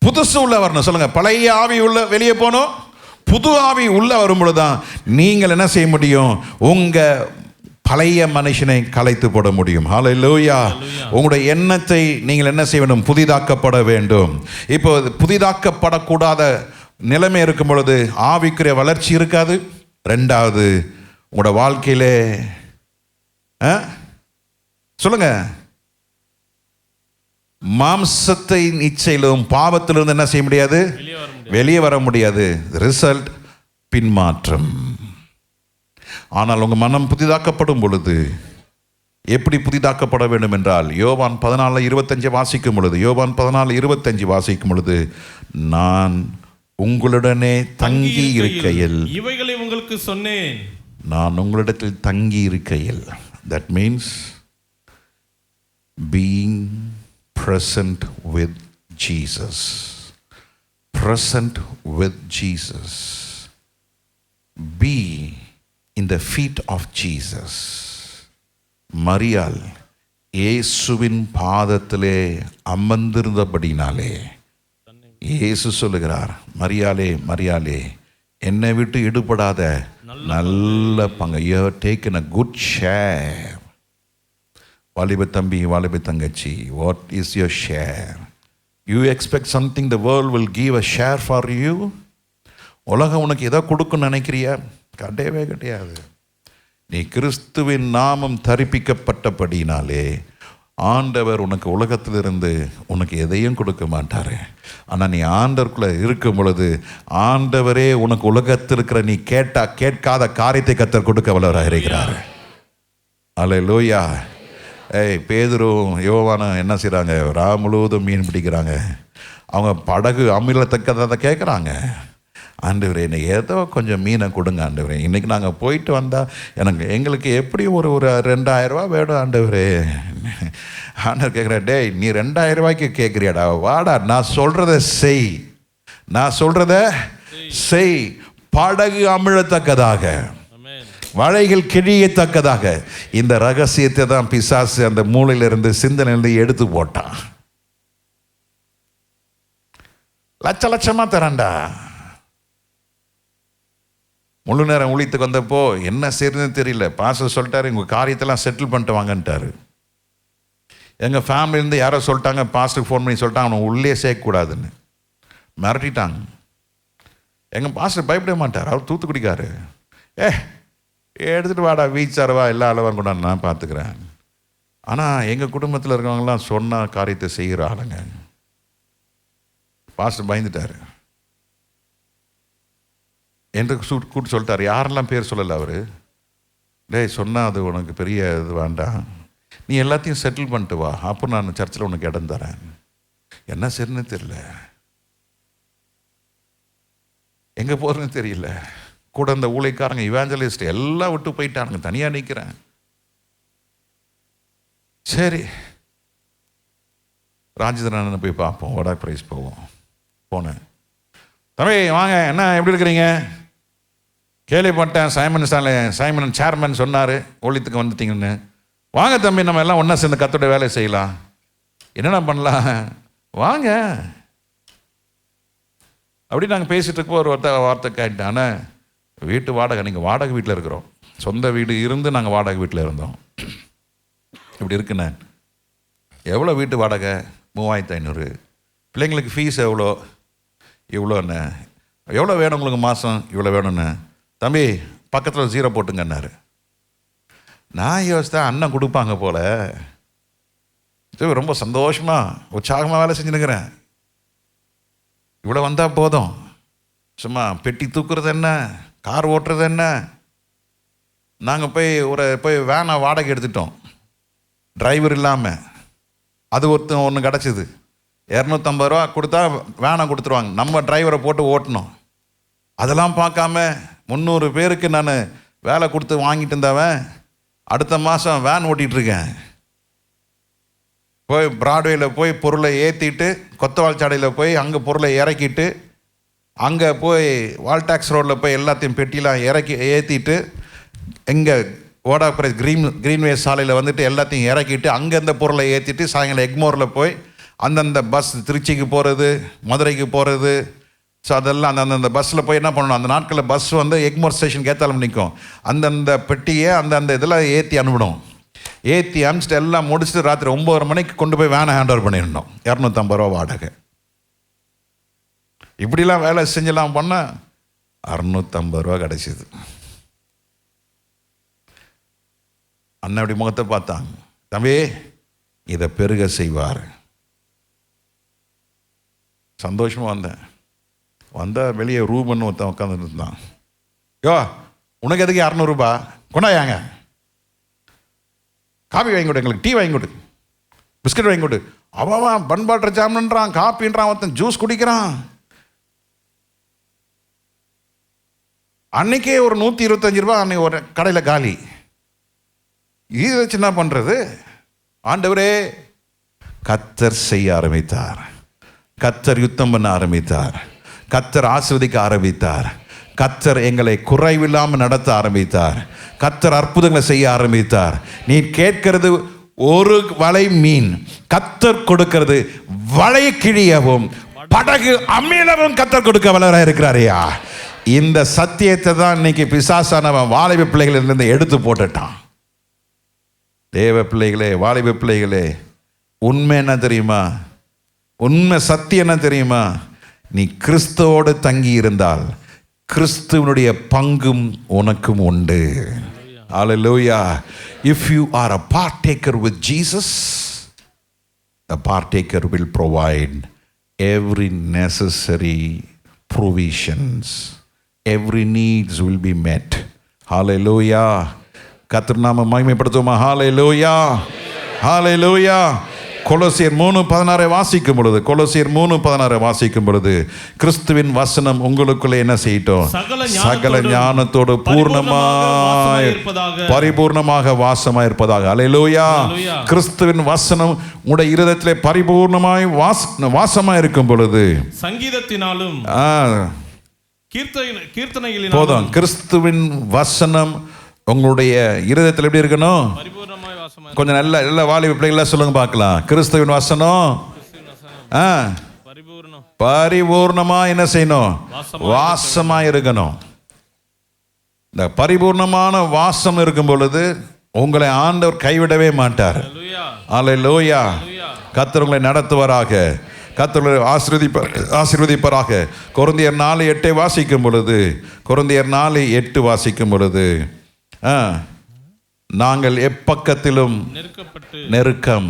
புதுசு உள்ள வரணும். சொல்லுங்க, பழைய ஆவி உள்ள வெளியே போனோம், புது ஆவி உள்ள வரும்பொழுதுதான் நீங்கள் என்ன செய்ய முடியும்? உங்க பழைய மனுஷனை கலைத்து போட முடியும். ஹல்லேலூயா. உங்களுடைய எண்ணத்தை நீங்கள் என்ன செய்ய வேண்டும்? புதிதாக்கப்பட வேண்டும். இப்போ புதிதாக்கப்படக்கூடாத நிலைமை இருக்கும் பொழுது ஆவிக்குரிய வளர்ச்சி இருக்காது. 2வது, உங்களோட வாழ்க்கையிலே சொல்லுங்க, மாம்சத்தை இச்சையிலும் பாவத்திலிருந்து என்ன செய்ய முடியாது? வெளியே வர முடியாது. ரிசல்ட் பின்மாற்றம். ஆனால் உங்க மனம் புதிதாக்கப்படும் பொழுது எப்படி புதிதாக்கப்பட வேண்டும் என்றால், யோவான் 14:25 வாசிக்கும் பொழுது, நான் உங்களுடனே தங்கி இருக்கையில் இவைகளை உங்களுக்கு சொன்னேன். நான் உங்களிடத்தில் தங்கி இருக்கையில், that means being present with Jesus. Present with Jesus. Be in the feet of Jesus. மரியாள் இயேசுவின் பாதத்திலே அமர்ந்திருந்தபடினாலே இயேசு சொல்லுகிறார், மரியாளே என்னை விட்டு ஈடுபடாத நல்ல பங்கு. You have taken a good share. வாலிப தம்பி, வாலிப தங்கச்சி, what is your share? You expect something the world will give a share for you? உலகம் உனக்கு எதை கொடுக்குன்னு நினைக்கிறியா? கிடையவே கிடையாது. நீ கிறிஸ்துவின் நாமம் தரிப்பிக்கப்பட்டபடினாலே ஆண்டவர் உனக்கு உலகத்திலிருந்து உனக்கு எதையும் கொடுக்க மாட்டார். ஆனால் நீ ஆண்டவருக்குள்ள இருக்கும் பொழுது ஆண்டவரே உனக்கு உலகத்தில் இருக்கிற நீ கேட்காத காரியத்தை கர்த்தர் கொடுக்க வல்லவராக இருக்கிறார். அல்லேலூயா. பேதுரும் யோவானும் என்ன செய்கிறாங்க? முழுவதும் மீன் பிடிக்கிறாங்க. அவங்க படகு அமிலத்தக்கதை கேட்குறாங்க. ஆண்டவரே என்னை ஏதோ கொஞ்சம் மீனை கொடுங்க ஆண்டவரே, இன்றைக்கி நாங்கள் போயிட்டு வந்தால் எங்களுக்கு எப்படி ஒரு 2000 ரூபா வேணும் ஆண்டவரே. ஆண்டவர் கேட்குறேன், டேய் நீ 2000 ரூபாய்க்கு கேட்குறியாடா? வாடா, நான் சொல்கிறத செய். படகு அமிழத்தக்கதாக, வலைகள் கிழியத்தக்கதாக. இந்த ரகசியத்தை தான் பிசாசு அந்த மூளையிலிருந்து சிந்தனையிலிருந்து எடுத்து போட்டான். லட்சமா தரண்டா. முழு நேரம் ஊழியத்துக்கு வந்தப்போ என்ன செய்யறதுன்னு தெரியல. பாஸ்டர் சொல்லிட்டாரு, உங்கள் காரியத்தெல்லாம் செட்டில் பண்ணிட்டு வாங்கன்ட்டாரு. எங்கள் ஃபேமிலியிலேருந்து யாரோ சொல்லிட்டாங்க, பாஸ்டருக்கு ஃபோன் பண்ணி சொல்லிட்டாங்க அவனை உள்ளே சேர்க்கக்கூடாதுன்னு மிரட்டிட்டாங்க. எங்கள் பாஸ்டர் பயப்பட மாட்டார், அவர் தூத்துக்குடிக்காரு. எடுத்துகிட்டு வாடா, வீச்சாரவா எல்லா அளவாக கொண்டாந்து நான் பார்த்துக்கிறேன். ஆனால் எங்கள் குடும்பத்தில் இருக்கிறவங்களாம் சொன்ன காரியத்தை செய்கிற ஆளுங்க. பாஸ்டர் பயந்துட்டார் என்று கூப்பிட்டு சொல்லிட்டார். யாரெல்லாம் பேர் சொல்லலை அவர். டேய் சொன்னால் அது உனக்கு பெரிய இது வேண்டாம், நீ எல்லாத்தையும் செட்டில் பண்ணிட்டு வா, அப்போ நான் சர்ச்சில் உனக்கு இடம் தரேன். என்ன சரின்னு தெரியல, எங்கே போகிறதுன்னு தெரியல. கூட அந்த ஊழியக்காரங்க இவாஞ்சலிஸ்ட் எல்லாம் விட்டு போயிட்டானுங்க, தனியாக நிற்கிறேன். சரி ராஜேந்திரன் போய் பார்ப்போம், வடா பிரைஸ் போவோம். போனேன். தம்பி வாங்க, என்ன எப்படி இருக்கிறீங்க? கேள்விப்பட்டேன் சைமன் சேர்மன் சொன்னார் ஊழியத்துக்கு வந்துட்டீங்கன்னு. வாங்க தம்பி, நம்ம எல்லாம் ஒன்றா சேர்ந்து கர்த்தருடைய வேலையை செய்யலாம். என்னென்ன பண்ணலாம், வாங்க அப்படி நாங்கள் பேசிகிட்டு இருப்போம். ஒரு வார்த்தை கேட்டானே, வீட்டு வாடகை, நீங்கள் வாடகை வீட்டில் இருக்கிறோம், சொந்த வீடு இருந்து நாங்கள் வாடகை வீட்டில் இருந்தோம், இப்படி இருக்குண்ணே. எவ்வளோ வீட்டு வாடகை? 3500. பிள்ளைங்களுக்கு ஃபீஸ் எவ்வளோ? இவ்வளோண்ணே. எவ்வளோ வேணும் உங்களுக்கு மாதம்? இவ்வளோ வேணும்ண்ணே. தம்பி பக்கத்தில் 0 போட்டுங்கன்னாரு. நான் யோசித்தேன், அண்ணன் கொடுப்பாங்க போல். ரொம்ப சந்தோஷமாக உற்சாகமாக வேலை செஞ்சுனுக்கிறேன். இவ்வளோ வந்தால் போதும், சும்மா பெட்டி தூக்குறது என்ன, கார் ஓட்டுறது என்ன. நாங்கள் போய் வேனை வாடகை எடுத்துட்டோம், டிரைவர் இல்லாமல். அது ஒன்று கிடச்சிது. 250 ரூபா கொடுத்தா வேனை கொடுத்துருவாங்க, நம்ம டிரைவரை போட்டு ஓட்டணும். அதெல்லாம் பார்க்காம 300 பேருக்கு நான் வேலை கொடுத்து வாங்கிட்டு இருந்தவன் அடுத்த மாதம் வேன் ஓட்டிகிட்ருக்கேன். போய் பிராட்வேயில் போய் பொருளை ஏற்றிட்டு, கொத்தவாழ்ச்சாடையில் போய் அங்கே பொருளை இறக்கிட்டு, அங்கே போய் வால்டாக்ஸ் ரோடில் போய் எல்லாத்தையும் பெட்டிலாம் ஏற்றிட்டு, இங்கே ஓடாப்ரேஸ் கிரீன்வே சாலையில் வந்துட்டு எல்லாத்தையும் இறக்கிட்டு, அங்கே இந்த பொருளை ஏற்றிட்டு சாயங்காலம் எக்மோரில் போய் அந்தந்த பஸ் திருச்சிக்கு போகிறது, மதுரைக்கு போகிறது. ஸோ அதெல்லாம் அந்தந்த பஸ்ஸில் போய் என்ன பண்ணணும், அந்த நாட்களில் பஸ் வந்து எக்மோர் ஸ்டேஷனுக்கு ஏற்றாலும் நிற்கும். அந்தந்த பெட்டியை அந்தந்த இதெல்லாம் ஏற்றி அனுப்பிடும். ஏற்றி அனுப்பிச்சிட்டு எல்லாம் முடிச்சுட்டு ராத்திரி 9 மணிக்கு கொண்டு போய் வேனை ஹேண்ட் ஓவர் பண்ணிடணும். 250 ரூபா வாடகை. இப்படிலாம் வேலை செஞ்செல்லாம் பண்ணால் 650 ரூபா கிடச்சிது. அண்ணன் அப்படி முகத்தை பார்த்தாங்க, தம்பி இதை பெருக செய்வார். சந்தோஷமாக வந்தால் வெளியே ரூபன்னு ஒருத்தன் உட்காந்துட்டு இருந்தான். யோ உனக்கு எதுக்கு 200 ரூபா கொண்டாயாங்க, காபி வாங்கி கொடு, எங்களுக்கு டீ வாங்கி கொடு, பிஸ்கட் வாங்கி கொடு. அவன் பன் பட்டர் ஜாமுன்றான், காப்பின்றான், ஒருத்தன் ஜூஸ் குடிக்கிறான். அன்னைக்கே ஒரு 125 ரூபா அன்னைக்கு ஒரு கடையில் காலி. இது வச்சு என்ன பண்ணுறது? ஆண்டவரே, கர்த்தர் செய்ய ஆரம்பித்தார், கர்த்தர் யுத்தம் பண்ண ஆரம்பித்தார், கர்த்தர் ஆசீர்வதிக்க ஆரம்பித்தார், கர்த்தர் எங்களை குறைவில்லாமல் நடத்த ஆரம்பித்தார், கர்த்தர் அற்புதங்களை செய்ய ஆரம்பித்தார். நீ கேட்கிறது ஒரு வலை மீன், கர்த்தர் கொடுக்கிறது வலை கிழியவும் படகு அமிழவும் கர்த்தர் கொடுக்க வல்லவராக இருக்கிறாரையா. இந்த சத்தியத்தை தான் இன்னைக்கு பிசாசானவன் வாலிப பிள்ளைகளிலிருந்து எடுத்து போட்டுட்டான். தேவ பிள்ளைகளே, வாலிப பிள்ளைகளே, உண்மை என்ன தெரியுமா? உண்மை சத்தியம் என்ன தெரியுமா? நீ கிறிஸ்துவோடு தங்கி இருந்தால் கிறிஸ்துவனுடைய பங்கும் உனக்கும் உண்டு. Hallelujah. If you are a partaker with Jesus, the partaker will provide every necessary provisions. Every needs will be met. Hallelujah. கர்த்தர் நாம மகிமைப்படுத்துவோமா? Hallelujah. Hallelujah. கொலோசியர் 3:16 வாசிக்கும் பொழுது, கொலோசியர் 3:16 வாசிக்கும் பொழுது, கிறிஸ்துவின் வசனம் உங்களுக்குள்ளே என்ன செய்யட்டும்? சகல ஞானத்தோடு பரிபூர்ணமாக வாசமாய் இருப்பதாக. அல்லேலூயா. கிறிஸ்துவின் வசனம் உங்களுடைய இருதயத்திலே பரிபூர்ணமாய் வாசமாய் இருக்கும் பொழுது, சங்கீதத்தினாலும் கீர்த்தனைகளினாலும் போதும். கிறிஸ்துவின் வசனம் உங்களுடைய இருதயத்தில் எப்படி இருக்கணும்? கொஞ்சம் நல்ல வாலிப பிள்ளைகள சொல்லுங்க பார்க்கலாம். கிறிஸ்துவின் வசனம் பரிபூர்ணமா என்ன செய்யணும்? வாசமா இருக்கணும். இந்த பரிபூர்ணமான வாசம் இருக்கும் பொழுது உங்களை ஆண்டவர் கைவிடவே மாட்டார். அல்லேலூயா. கர்த்தர் உங்களை நடத்துவாராக, கர்த்தர் ஆசீர்வதிப்பாராக. கொரிந்தியர் 4:8 வாசிக்கும் பொழுது, கொரிந்தியர் 4:8 வாசிக்கும் பொழுது, நாங்கள் எப்பக்கத்திலும் நெருக்கம்,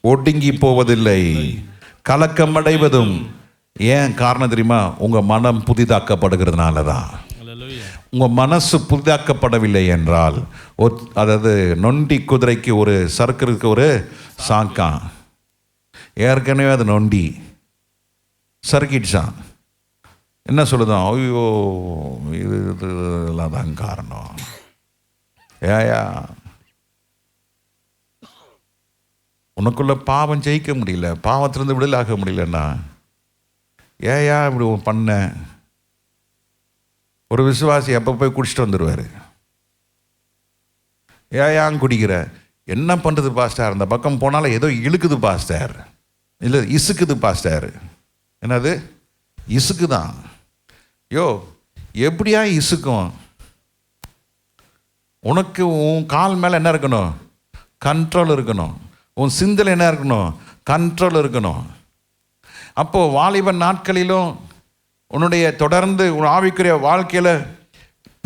ஒடுங்கி போவதில்லை, கலக்கம் அடைவதும். ஏன் காரணம் தெரியுமா? உங்க மனம் புதிதாக்கப்படுகிறதுனால தான். உங்க மனசு புதிதாக்கப்படவில்லை என்றால், அதாவது நொண்டி குதிரைக்கு ஒரு சறுக்கிறதுக்கு ஒரு சாக்கான், ஏற்கனவே அது நொண்டி சறுக்கிடுச்சான். என்ன சொல்லுதான்? ஐயோ இதெல்லாம் தான் காரணம். ஏயா உனக்குள்ள பாவம் ஜெயிக்க முடியல, பாவத்திலிருந்து விடுதலை ஆக முடியலன்னா ஏயா இப்படி பண்ண? ஒரு விசுவாசி எப்போ போய் குடிச்சிட்டு வந்துடுவார். ஏன் குடிக்கிற? என்ன பண்ணுறது பாஸ்டர், அந்த பக்கம் போனாலும் ஏதோ இழுக்குது பாஸ்டர், இல்லை இசுக்குது பாஸ்டர். என்னது இசுக்கு தான்? யோ எப்படியா இசுக்கும்? உனக்கு உன் கால் மேலே என்ன இருக்கணும்? கண்ட்ரோல் இருக்கணும். உன் சிந்தனை என்ன இருக்கணும்? கண்ட்ரோல் இருக்கணும். அப்போது வாலிப நாட்களிலும் உன்னுடைய தொடர்ந்து உன் ஆவிக்குரிய வாழ்க்கையில்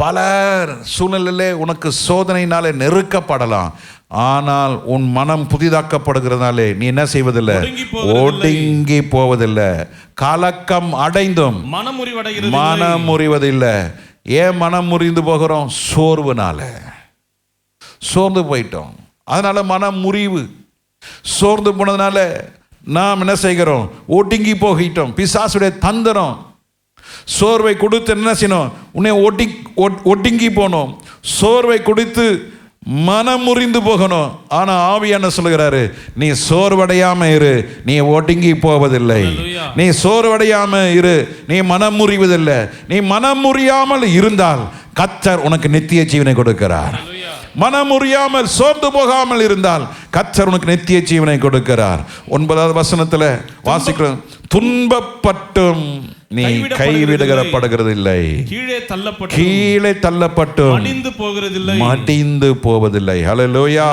பல சூழ்நிலையிலே உனக்கு சோதனையினாலே நெருக்கப்படலாம். ஆனால் உன் மனம் புதிதாக்கப்படுகிறதுனாலே நீ என்ன செய்வதில்லை? ஒடுங்கி போவதில்லை. கலக்கம் அடைந்தும் மனம் முறிவதில்லை. ஏன் மனம் முறிந்து போகிறோம்? சோர்வுனால. சோர்ந்து போயிட்டோம், அதனால மனம் முறிவு. சோர்ந்து போனதுனால நாம் என்ன செய்கிறோம்? ஒடுங்கி போகிட்டோம். பிசாசுடைய தந்திரம் சோர்வை கொடுத்து என்ன செய்யணும்? உன்னை ஒடுங்கி போனோம். சோர்வை கொடுத்து மனம் முறிந்து போகணும். ஆனால் ஆவி என்ன சொல்லுகிறாரு? நீ சோர்வடையாம இரு, நீ ஒடுங்கி போவதில்லை. நீ சோர்வடையாம இரு, நீ மனம் முறிவதில்லை. நீ மனம் முறியாமல் இருந்தால் கர்த்தர் உனக்கு நித்திய ஜீவனை கொடுக்கிறார். மனம் முறியாமல் சோர்ந்து போகாமல் இருந்தால் கர்த்தர் உனக்கு நித்திய ஜீவனை கொடுக்கிறார். 9வது வசனத்தில் வாசிக்கிறோம், துன்பப்பட்டும் நீ கைவிடப்படுகிறது இல்லை, கீழே தள்ளப்பட்டும் மடிந்து போவதில்லை. ஹல்லேலூயா.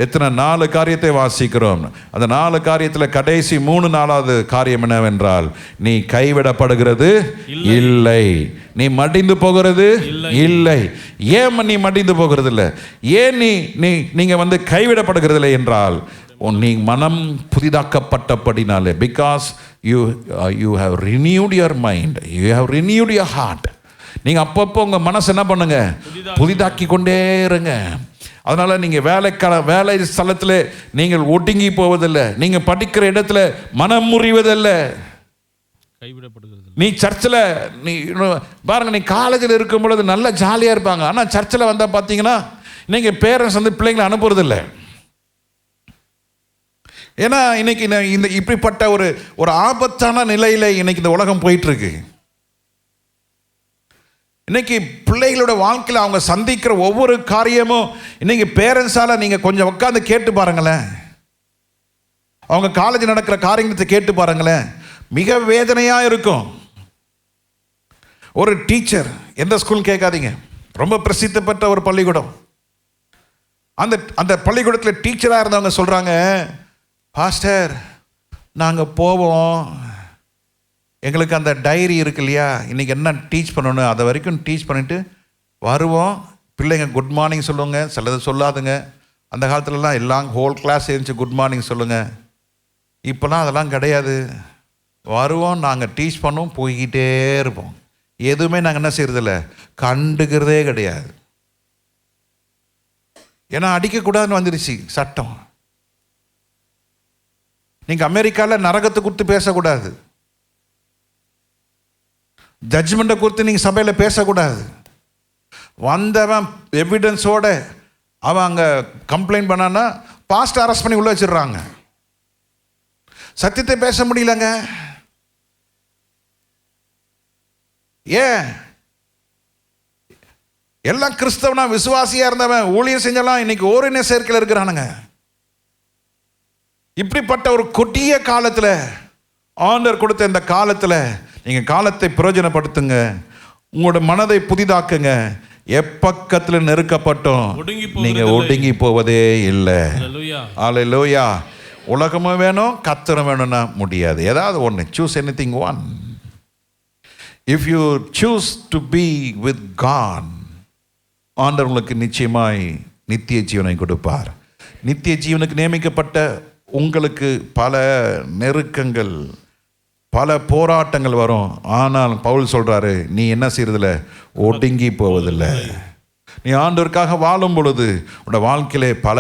எத்தனை 4 காரியத்தை வாசிக்கிறோம். அந்த 4 காரியத்தில் கடைசி 4வது காரியம் என்னவென்றால், நீ கைவிடப்படுகிறது இல்லை, நீ மடிந்து போகிறது இல்லை. ஏன் நீ மடிந்து போகிறது இல்லை? ஏன் நீங்க கைவிடப்படுகிறது இல்லை என்றால், நீ மனம் புதிதாக்கப்பட்டபடினாலே. Because you have renewed your mind, you have renewed your heart. நீங்கள் அப்பப்போ உங்கள் மனசு என்ன பண்ணுங்க? புதிதாக்கி கொண்டே இருங்க. அதனால் நீங்கள் வேலை ஸ்தலத்தில் நீங்கள் ஒடுங்கி போவதில்லை. நீங்கள் படிக்கிற இடத்துல மனம் முறிவதில்லை. நீ சர்ச்சில் பாருங்க, நீ காலேஜில் இருக்கும் பொழுது நல்லா ஜாலியாக இருப்பாங்க. ஆனால் சர்ச்சில் வந்தால் பார்த்தீங்கன்னா நீங்கள் பேரண்ட்ஸ் பிள்ளைங்களை அனுப்புறதில்லை. ஏன்னா இன்னைக்கு இந்த இப்படிப்பட்ட ஒரு ஆபத்தான நிலையில் இன்னைக்கு இந்த உலகம் போயிட்டு இருக்கு. இன்னைக்கு பிள்ளைகளோட வாழ்க்கையில் அவங்க சந்திக்கிற ஒவ்வொரு காரியமும் இன்னைக்கு பேரண்ட்ஸால நீங்க கொஞ்சம் உட்காந்து கேட்டு பாருங்களேன். அவங்க காலேஜ் நடக்கிற காரியத்தை கேட்டு பாருங்களேன், மிக வேதனையா இருக்கும். ஒரு டீச்சர், எந்த ஸ்கூல் கேட்காதீங்க, ரொம்ப பிரசித்தி பெற்ற ஒரு பள்ளிக்கூடம். அந்த பள்ளிக்கூடத்தில் டீச்சராக இருந்தவங்க சொல்றாங்க, பாஸ்டர் நாங்கள் போவோம், எங்களுக்கு அந்த டைரி இருக்கு இல்லையா, இன்றைக்கி என்ன டீச் பண்ணணும் அதை வரைக்கும் டீச் பண்ணிவிட்டு வருவோம். பிள்ளைங்க குட் மார்னிங் சொல்லுங்க, சிலது சொல்லாதுங்க. அந்த காலத்துலலாம் எல்லாம் ஹோல் கிளாஸ் இருந்துச்சு குட் மார்னிங் சொல்லுங்கள். இப்போலாம் அதெல்லாம் கிடையாது. வருவோம், நாங்கள் டீச் பண்ணுவோம், போய்கிட்டே இருப்போம். எதுவுமே நாங்கள் என்ன செய்யறதில்ல, கண்டுக்கிறதே கிடையாது. ஏன்னா அடிக்கக்கூடாதுன்னு வந்துடுச்சு சட்டம். நீங்கள் அமெரிக்காவில் நரகத்தை குறித்து பேசக்கூடாது, ஜட்ஜ்மெண்ட்டை குறித்து நீங்கள் சபையில் பேசக்கூடாது. வந்தவன் எவிடன்ஸோட அவன் அங்கே கம்ப்ளைண்ட் பண்ணான்னா பாஸ்ட் அரெஸ்ட் பண்ணி உள்ள வச்சிடுறாங்க. சத்தியத்தை பேச முடியலங்க. ஏன்? எல்லாம் கிறிஸ்தவனா விசுவாசியா இருந்தவன் ஊழியம் செஞ்சலாம் இன்னைக்கு ஓரின சேர்க்கையில் இருக்கிறானுங்க. இப்படிப்பட்ட ஒரு கொடிய காலத்தில், ஆண்டவர் கொடுத்த இந்த காலத்தில் நீங்கள் காலத்தை பிரயோஜனப்படுத்துங்க. உங்களோட மனதை புதிதாக்குங்க. எப்பக்கத்தில் நெருக்கப்பட்டோம் நீங்க ஒடுங்கி போவதே இல்லை. அல்லேலூயா. உலகமும் வேணும், கர்த்தரும் வேணும்னா முடியாது. ஏதாவது ஒன்று, choose anything one. If you choose to be with God, ஆண்டவர் உங்களுக்கு நிச்சயமாய் நித்திய ஜீவனை கொடுப்பார். நித்திய ஜீவனுக்கு நியமிக்கப்பட்ட உங்களுக்கு பல நெருக்கங்கள், பல போராட்டங்கள் வரும். ஆனால் பவுல் சொல்றாரு, நீ என்ன செய்யறதில்ல, ஒடுங்கி போவதில்லை. நீ ஆண்டவருக்காக வாழும் பொழுது உன்னோட வாழ்க்கையிலே பல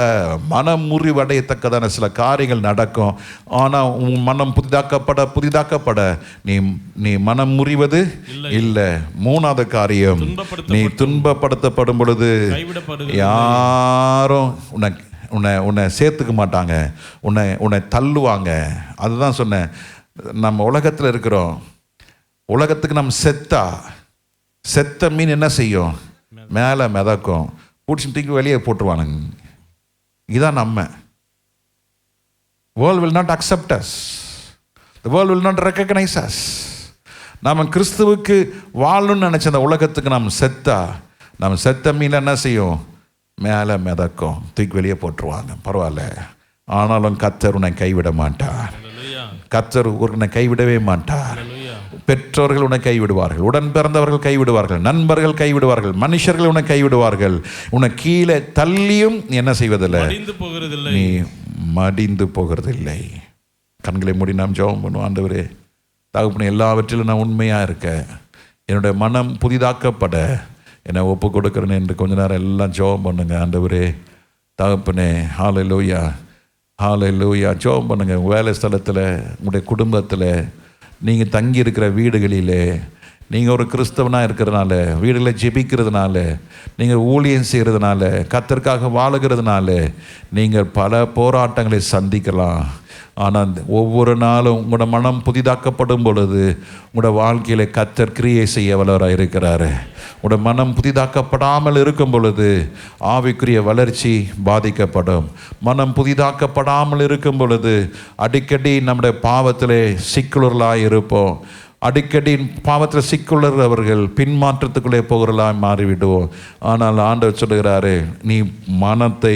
மனம் முறிவடையத்தக்கதான சில காரியங்கள் நடக்கும். ஆனால் உன் மனம் புதிதாக்கப்பட நீ மனம் முறிவது இல்லை. 3வது காரியம், நீ துன்பப்படுத்தப்படும் பொழுது யாரும் உன்னை சேர்த்துக்க மாட்டாங்க, உன்னை தள்ளுவாங்க. அதுதான் சொன்னேன், நம்ம உலகத்தில் இருக்கிறோம். உலகத்துக்கு நம்ம செத்த மீன் என்ன செய்யும்? மேலே மிதக்கும், பிடிச்சி தூக்கி வெளியே போட்டுருவானுங்க. இதான் நம்ம. World will not accept us, the world will not recognise us. நாம் கிறிஸ்துவுக்கு வாழணும்னு நினச்ச அந்த உலகத்துக்கு நாம் செத்தா, நம்ம செத்த மீன் என்ன செய்யும்? மேலே மிதக்கும், தூக்கி வெளியே போட்டுருவாங்க. பரவாயில்ல, ஆனாலும் கர்த்தர் உன்னை கைவிட மாட்டார். கர்த்தர் உன்னை கைவிடவே மாட்டார். பெற்றோர்கள் உன்னை கைவிடுவார்கள், உடன் பிறந்தவர்கள் கைவிடுவார்கள், நண்பர்கள் கைவிடுவார்கள், மனுஷர்கள் உன்னை கைவிடுவார்கள். உன்னை கீழே தள்ளியும் நீ என்ன செய்வதில்லை? நீ மடிந்து போகிறதில்லை. கண்களை மூடி நாம் ஜெபம் பண்ணுவோம். ஆண்டவரே, தகப்பனே, எல்லாவற்றிலும் நான் உண்மையாக இருக்கேன், என்னுடைய மனம் புதிதாக்கப்பட என்னை ஒப்பு கொடுக்குறேன்னு என்று கொஞ்ச நேரம் எல்லாம் ஜெபம் பண்ணுங்க. ஆண்டவரே, தகப்பனே, ஹல்லேலூயா, ஹல்லேலூயா. ஜெபம் பண்ணுங்க. உங்கள் வேலை ஸ்தலத்தில், உங்களுடைய குடும்பத்தில், நீங்கள் தங்கி இருக்கிற வீடுகளிலே, நீங்கள் ஒரு கிறிஸ்தவனாக இருக்கிறதுனால, வீடுகளில் ஜெபிக்கிறதுனால, நீங்கள் ஊழியம் செய்கிறதுனால, கர்த்தருக்காக வாழுகிறதுனால நீங்கள் பல போராட்டங்களை சந்திக்கலாம். ஆனால் ஒவ்வொரு நாளும் உங்களோட மனம் புதிதாக்கப்படும் பொழுது உங்களோட வாழ்க்கையில் கர்த்தர் கிரியை செய்ய வல்லவராக இருக்கிறாரு. உங்களோட மனம் புதிதாக்கப்படாமல் இருக்கும் பொழுது ஆவிக்குரிய வளர்ச்சி பாதிக்கப்படும். மனம் புதிதாக்கப்படாமல் இருக்கும் பொழுது அடிக்கடி நம்முடைய பாவத்திலே சிக்குளர்களாக இருப்போம். அடிக்கடி பாவத்தில் சிக்குள்ளவர்கள் பின்மாற்றத்துக்குள்ளே போகிறலாம் மாறிவிடுவோம். ஆனால் ஆண்டவர் சொல்லுகிறாரு, நீ மனத்தை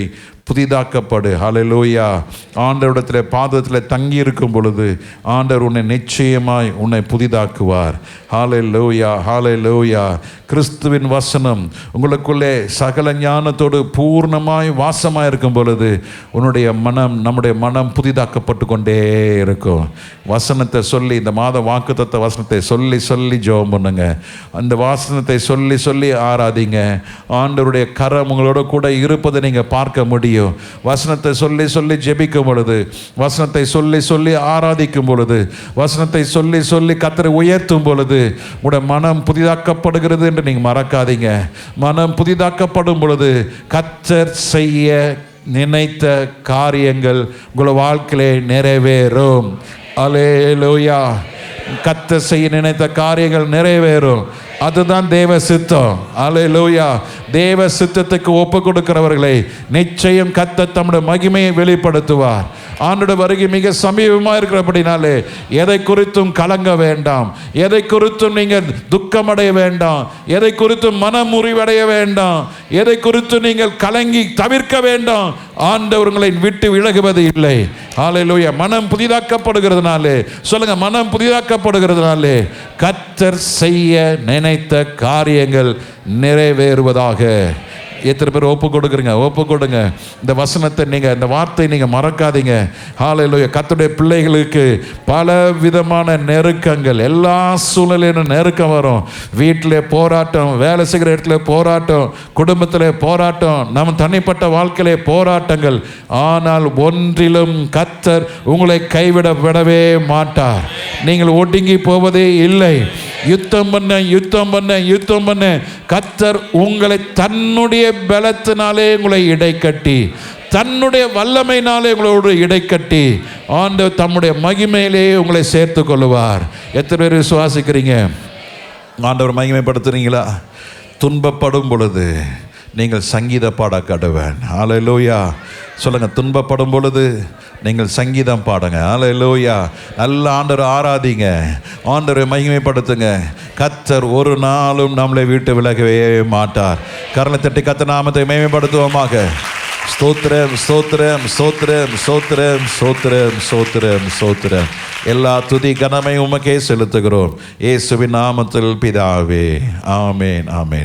புதிதாக்கப்படு. ஹல்லேலூயா. ஆண்டவரிடத்தில் பாதத்தில் தங்கி இருக்கும் பொழுது ஆண்டவர் உன்னை நிச்சயமாய் உன்னை புதிதாக்குவார். ஹல்லேலூயா, ஹல்லேலூயா. கிறிஸ்துவின் வசனம் உங்களுக்குள்ளே சகல ஞானத்தோடு பூர்ணமாய் வாசமாக இருக்கும் பொழுது நம்முடைய மனம் புதிதாக்கப்பட்டு கொண்டே இருக்கும். வசனத்தை சொல்லி, இந்த மாத வாக்குத்தத்த வசனத்தை சொல்லி சொல்லி ஜெபம் பண்ணுங்க. அந்த வசனத்தை சொல்லி சொல்லி ஆராதிங்க. ஆண்டவருடைய கரம் உங்களோட கூட இருப்பதை நீங்கள் பார்க்க முடியும். வசனத்தை சொல்லி சொல்லி ஜெபிக்கும் பொழுது, வசனத்தை சொல்லி சொல்லி ஆராதிக்கும் பொழுது, வசனத்தை சொல்லி சொல்லி கர்த்தரை உயர்த்தும் பொழுது உங்களுடைய மனம் புதிதாக்கப்படுகிறது என்று நீங்கள் மறக்காதீங்க. மனம் புதிதாக்கப்படும் பொழுது கர்த்தர் செய்ய நினைத்த காரியங்கள் உங்கள் வாழ்க்கையிலே நிறைவேறும். அல்லேலூயா. கர்த்தர் செய்ய நினைத்த காரியங்கள் நிறைவேறும். அதுதான் தேவ சித்தம். அல்லேலூயா. தேவ சித்தத்துக்கு ஒப்பு கொடுக்கிறவர்களை நிச்சயம் கர்த்தர் தம்முடைய மகிமையை வெளிப்படுத்துவார். ஆண்டோட வருகை மிக சமீபமாக இருக்கிறபடினாலே எதை குறித்தும் கலங்க வேண்டாம், எதை குறித்தும் நீங்கள் துக்கமடைய வேண்டாம், எதை குறித்தும் மனம் முறிவடைய வேண்டாம், எதை குறித்தும் நீங்கள் கலங்கி தவிர்க்க வேண்டாம். ஆண்டவர் உங்களை விட்டு விலகுவது இல்லை. ஹல்லேலூயா. மனம் புதிதாக்கப்படுகிறதுனாலே, சொல்லுங்க, மனம் புதிதாக்கப்படுகிறதுனாலே கர்த்தர் செய்ய நினைத்த காரியங்கள் நிறைவேறுவதாக. எத்தனை பேர் ஒப்பு கொடுக்குறீங்க? ஒப்பு கொடுங்க. இந்த வசனத்தை நீங்கள், இந்த வார்த்தை நீங்கள் மறக்காதீங்க. ஹல்லேலூயா. கர்த்தருடைய பிள்ளைகளுக்கு பல விதமான நெருக்கங்கள், எல்லா சூழ்நிலையிலும் நெருக்கம் வரும். வீட்டில் போராட்டம், வேலை செய்கிற இடத்துல போராட்டம், குடும்பத்தில் போராட்டம், நம்ம தனிப்பட்ட வாழ்க்கையிலே போராட்டங்கள். ஆனால் ஒன்றிலும் கர்த்தர் உங்களை கைவிடவே மாட்டார். நீங்கள் ஒடுங்கி போவதே இல்லை. யுத்தம் பண்ண யுத்தம் பண்ண யுத்தம் பண்ண கர்த்தர் உங்களை தன்னுடைய பலத்தினாலே உங்களை இடைக்கட்டி, தன்னுடைய வல்லமையினாலே உங்களோடு இடைக்கட்டி ஆண்டவர் தம்முடைய மகிமையிலே உங்களை சேர்த்து கொள்ளுவார். எத்தனை பேர் விசுவாசிக்கிறீங்க? ஆண்டவர் மகிமைப்படுத்துறீங்களா? துன்பப்படும் பொழுது நீங்கள் சங்கீத பாட கடவன். ஹல்லேலூயா. சொல்லுங்க, துன்பப்படும் பொழுது நீங்கள் சங்கீதம் பாடுங்க. ஹல்லேலூயா. நல்ல ஆண்டவரை ஆராதிங்க, ஆண்டவரை மகிமைப்படுத்துங்க. கர்த்தர் ஒரு நாளும் நம்மளை விட்டு விலகவே மாட்டார். கரலை தட்டி கர்த்தர் நாமத்தை மகிமைப்படுத்துவோமாக. ஸ்தோத்திரம், ஸ்தோத்திரம், ஸ்தோத்திரம், ஸ்தோத்திரம், ஸ்தோத்திரம், ஸ்தோத்திரம், ஸ்தோத்திரம். எல்லா துதி கனமை உமக்கே செலுத்துகிறோம். இயேசுவின் நாமத்தில் பிதாவே. ஆமேன், ஆமேன்.